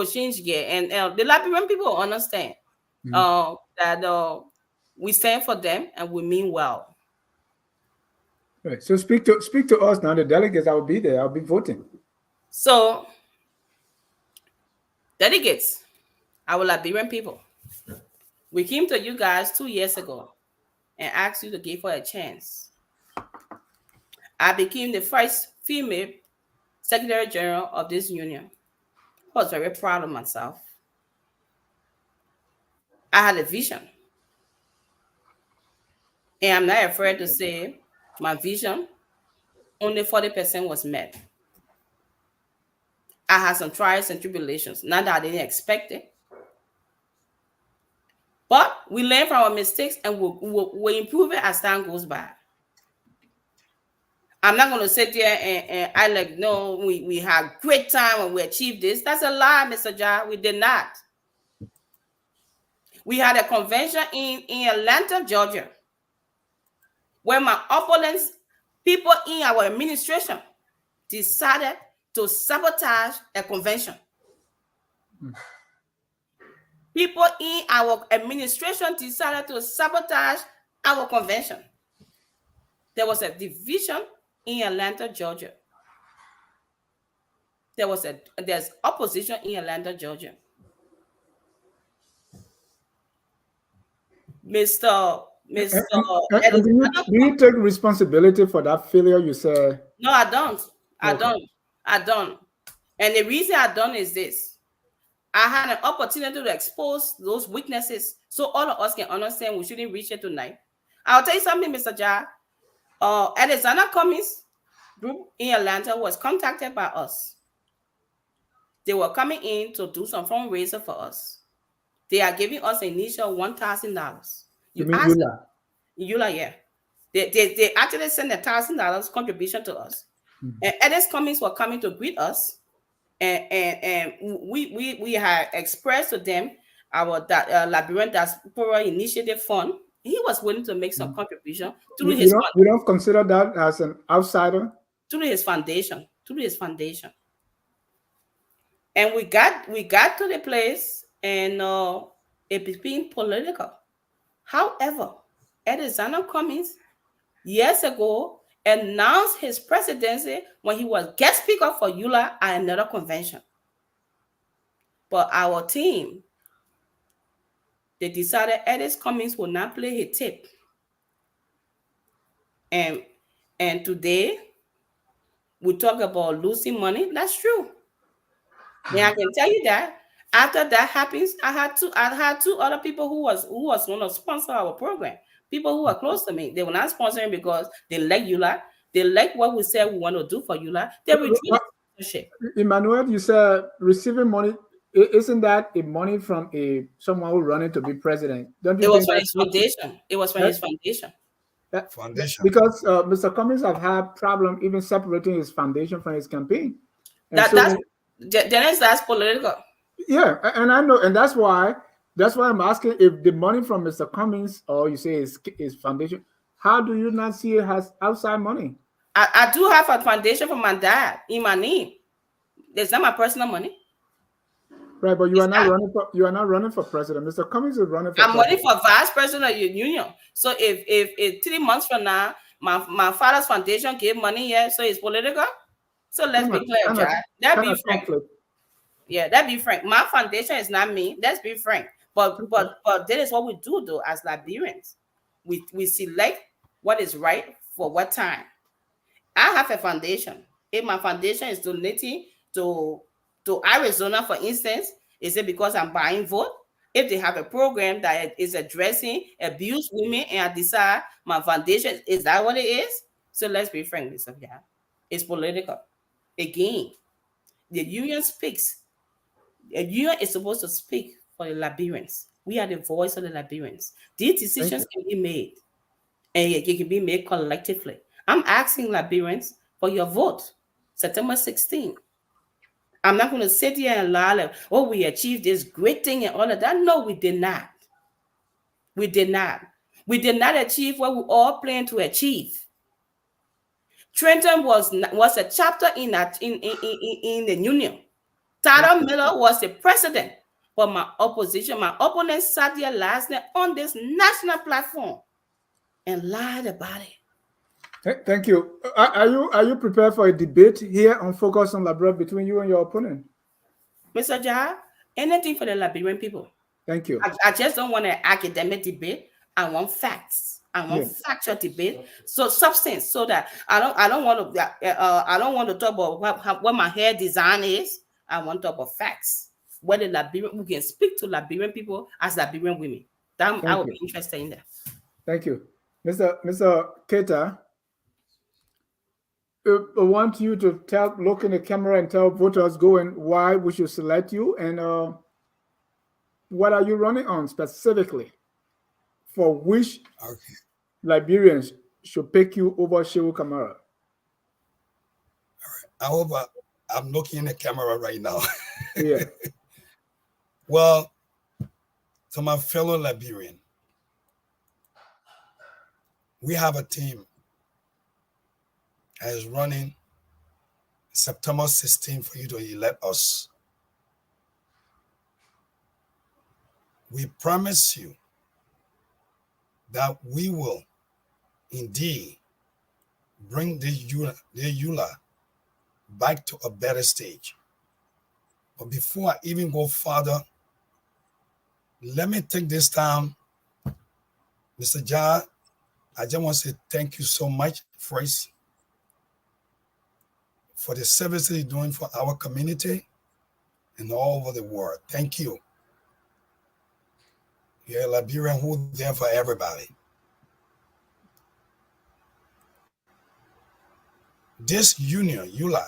change gear, and the Liberian people understand that we stand for them and we mean well. Right. So speak to us now. The delegates, I will be there. I'll be voting. So, delegates, our Liberian people, we came to you guys 2 years ago and asked you to give us a chance. I became the first female Secretary General of this union. I was very proud of myself. I had a vision. And I'm not afraid to say my vision, only 40% was met. I had some trials and tribulations. Not that I didn't expect it. But we learn from our mistakes and we'll improve it as time goes by. I'm not going to sit there and I like, no, we had great time when we achieved this. That's a lie, Mr. Ja. We did not. We had a convention in Atlanta, Georgia, where my opponents, people in our administration, decided to sabotage a convention. People in our administration decided to sabotage our convention. There was a division in Atlanta, Georgia. There's opposition in Atlanta, Georgia. Mr. Do you take responsibility for that failure? You say no, I don't. I don't. And the reason I don't is this: I had an opportunity to expose those weaknesses so all of us can understand we shouldn't reach it tonight. I'll tell you something, Mr. Ja. Alexander Cummings group in Atlanta was contacted by us. They were coming in to do some fundraiser for us. They are giving us an initial $1,000. You mean ULAA? ULAA, yeah. They actually sent $1,000 contribution to us. And Edis Cummings were coming to greet us. And we had expressed to them our Liberian Diaspora Initiative Fund. He was willing to make some contribution through his fund. You don't consider that as an outsider? Through his foundation. And we got to the place and it became political. However, Alexander Cummings years ago announced his presidency when he was guest speaker for ULAA at another convention. But our team, they decided Edis Cummings will not play his tape. And today, we talk about losing money. That's true. And I can tell you that after that happens, I had two other people who was going to sponsor our program. People who are close to me, they were not sponsoring because they like ULAA. They like what we said we want to do for ULAA. They withdrew the sponsorship. Emmanuette, you said receiving money. Isn't that a money from someone who running to be president? Don't you it was think from his foundation. It was from his foundation. Because Mr. Cummings have had problem even separating his foundation from his campaign. That's political. Yeah, and I know, and that's why I'm asking if the money from Mr. Cummings, or you say his foundation, how do you not see it as outside money? I do have a foundation for my dad in my name. It's not my personal money. Right, but you are not running for president. Mr. Cummings is running for I'm running for vice president of your union. So if 3 months from now my father's foundation gave money here, so it's political. So let's be clear, Jack. That'd be frank. Yeah, that'd be frank. My foundation is not me. Let's be frank. But that is what we do though as Liberians. We select what is right for what time. I have a foundation. If my foundation is donating to Arizona, for instance, is it because I'm buying vote? If they have a program that is addressing abused women and I decide my foundation, is that what it is? So let's be frank, Mr. Yeah. It's political. Again, the union speaks. The union is supposed to speak for the Liberians. We are the voice of the Liberians. These decisions can be made, and it can be made collectively. I'm asking Liberians for your vote, September 16th. I'm not going to sit here and lie like, oh, we achieved this great thing and all of that. No, we did not. We did not. We did not achieve what we all planned to achieve. Trenton was a chapter in the union. Tyler Miller was the president. But my opponent sat there last night on this national platform and lied about it. Thank you. Are you prepared for a debate here on Focus on Liberia between you and your opponent? Mr. Jah, anything for the Liberian people. Thank you. I just don't want an academic debate. I want facts. I want factual debate. So substance, so that I don't want to talk about what my hair design is. I want to talk about facts. Where the Liberian, we can speak to Liberian people as Liberian women. I would be interested in that. Thank you, Mr. Keita. I want you to look in the camera and tell voters going why we should select you and what are you running on specifically for which Liberians should pick you over Shehu Kamara. All right. I'm looking in the camera right now. Yeah. Well, to my fellow Liberian, we have a team that is running September 16th for you to elect us. We promise you that we will indeed bring the ULAA back to a better stage. But before I even go further, let me take this time, Mr. Jah, I just want to say thank you so much first for the services you're doing for our community and all over the world. Thank you. You're a Liberian who's there for everybody. This union, ULAA,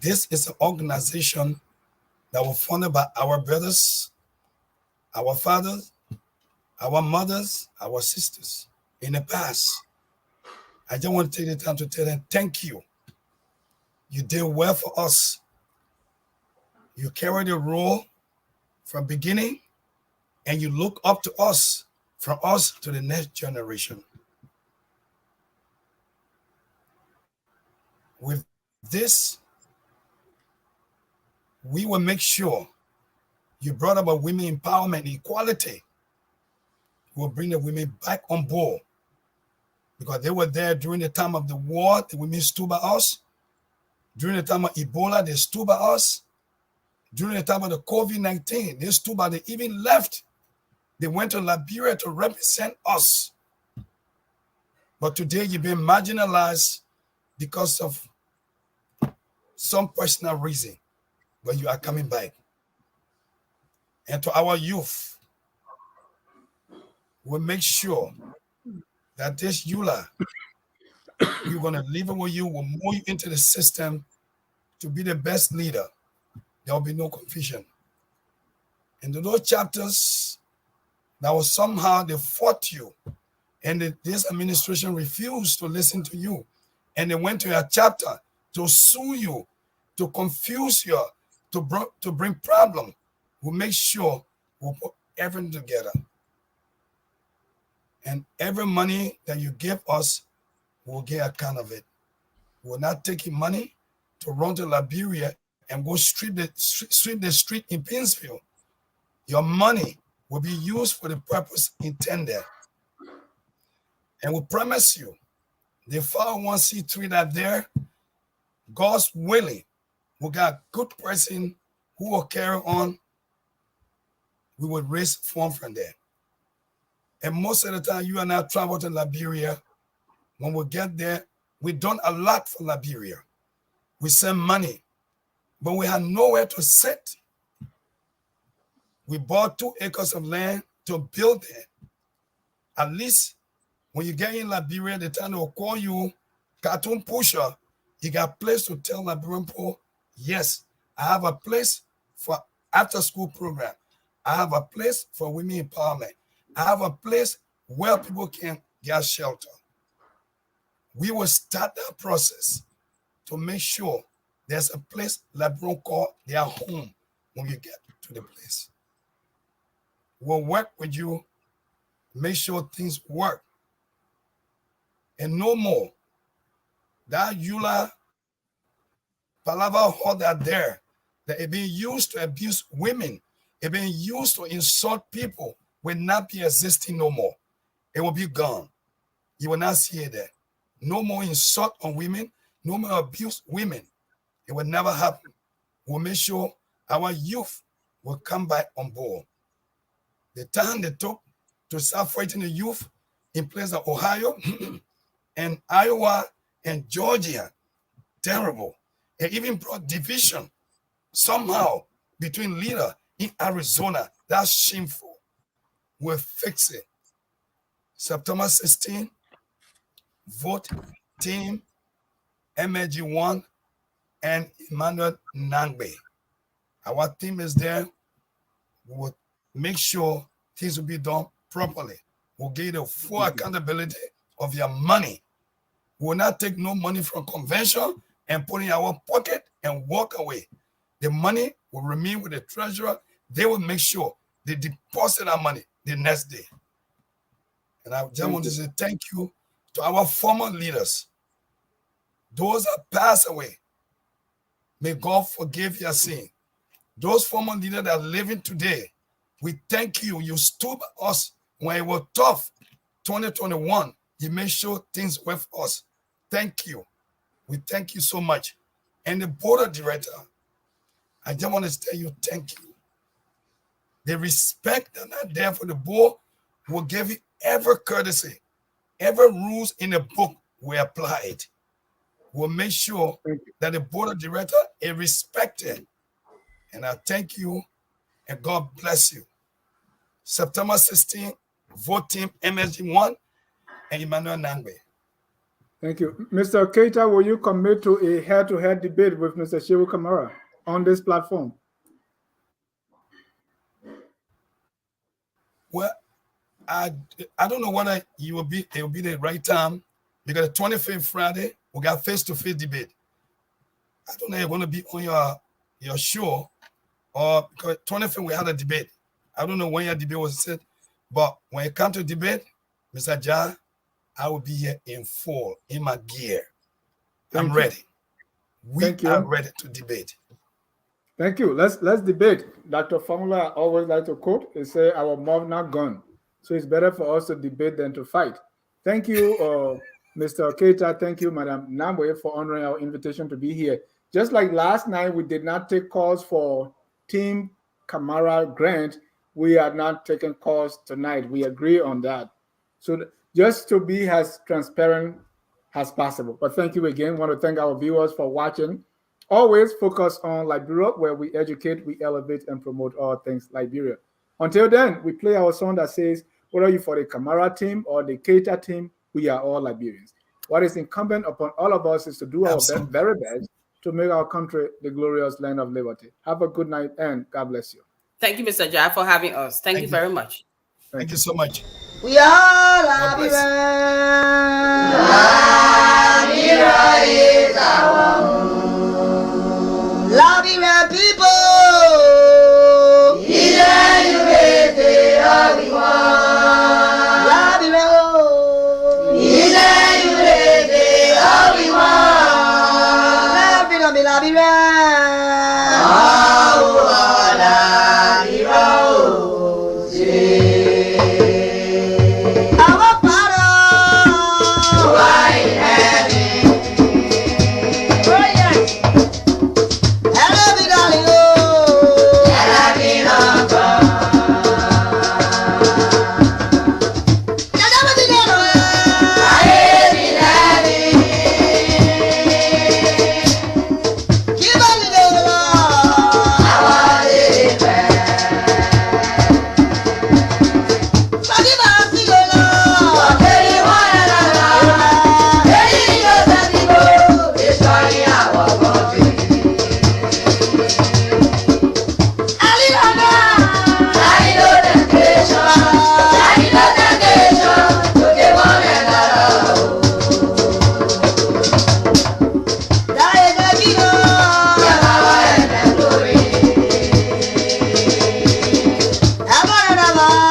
this is an organization that was funded by our brothers, our fathers, our mothers, our sisters in the past. I just want to take the time to tell them thank you. You did well for us. You carried the role from beginning, and you look up to us, from us to the next generation. With this, we will make sure you brought up a women empowerment equality. We'll bring the women back on board because they were there during the time of the war. The women stood by us. During the time of Ebola, they stood by us. During the time of the COVID-19, they stood by. They even left. They went to Liberia to represent us. But today you've been marginalized because of some personal reason. But you are coming back. And to our youth, we'll make sure that this ULAA, we're going to leave it with you, we'll move you into the system to be the best leader. There will be no confusion. And those chapters that was somehow they fought you, and this administration refused to listen to you, and they went to your chapter to sue you, to confuse you, to bring problem. We'll make sure we'll put everything together. And every money that you give us, we'll get account of it. We're not taking money to run to Liberia and go sweep the street in Pinsfield. Your money will be used for the purpose intended. And we promise you, the 501c3 that there, God's willing, we got a good person who will carry on. We will raise funds from there. And most of the time, you and I travel to Liberia. When we get there, we've done a lot for Liberia. We send money, but we have nowhere to sit. We bought 2 acres of land to build it. At least when you get in Liberia, the time they'll call you cartoon pusher, you got a place to tell Liberian people, yes, I have a place for after school program. I have a place for women empowerment. I have a place where people can get shelter. We will start that process to make sure there's a place Liberian call their home when you get to the place. We'll work with you, make sure things work. And no more. That ULAA Palava hold that there, that it being used to abuse women, it being used to insult people, will not be existing no more. It will be gone. You will not see it there. No more insult on women, no more abuse women. It will never happen. We'll make sure our youth will come back on board. The time they took to start fighting the youth in places of Ohio and Iowa and Georgia, terrible. It even brought division somehow between leaders in Arizona. That's shameful. We'll fix it. September 16, vote team MG1 and Emmanuette Nagbe. Our team is there. We'll make sure things will be done properly. We'll give you the full accountability of your money. We will not take no money from convention and put in our pocket and walk away. The money will remain with the treasurer. They will make sure they deposit our money the next day. And I just want to say thank you to our former leaders. Those that passed away, may God forgive your sin. Those former leaders that are living today, we thank you. You stood by us when it was tough. 2021, you made sure things were for us. Thank you. We thank you so much. And the board of director, I just want to tell you thank you. The respect that are there for the board will give you every courtesy. Every rules in the book we apply it. We'll make sure that the board of director is respected. And I thank you and God bless you. September 16, vote team MSG1 and Emmanuette Nagbe. Thank you. Mr. Keita, will you commit to a head-to-head debate with Mr. Shehu Kamara on this platform? Well, I don't know whether it will be the right time because the 25th Friday, we got face-to-face debate. I don't know if you're going to be on your show or because 25th we had a debate. I don't know when your debate was set, but when it comes to debate, Mr. Jah, I will be here in full, in my gear. I'm ready. We are ready to debate. Thank you. Let's debate. Dr. Formula always like to quote, he say, our mouth not gone. So it's better for us to debate than to fight. Thank you, Mr. Keita. Thank you, Madam Nagbe, for honoring our invitation to be here. Just like last night, we did not take calls for Team Kamara Grant. We are not taking calls tonight. We agree on that. So just to be as transparent as possible. But thank you again. I want to thank our viewers for watching. Always focus on Liberia, where we educate, we elevate, and promote all things Liberia. Until then, we play our song that says, whether you're for the Kamara team or the Keita team, we are all Liberians. What is incumbent upon all of us is to do our very best to make our country the glorious land of liberty. Have a good night, and God bless you. Thank you, Mr. Jah, for having us. Thank you very much. Thank you so much. We are Liberia. Liberia is our home. Liberia people. USA, all we want. Liberia, USA, all we want. Liberia, be Liberia. Give Mama.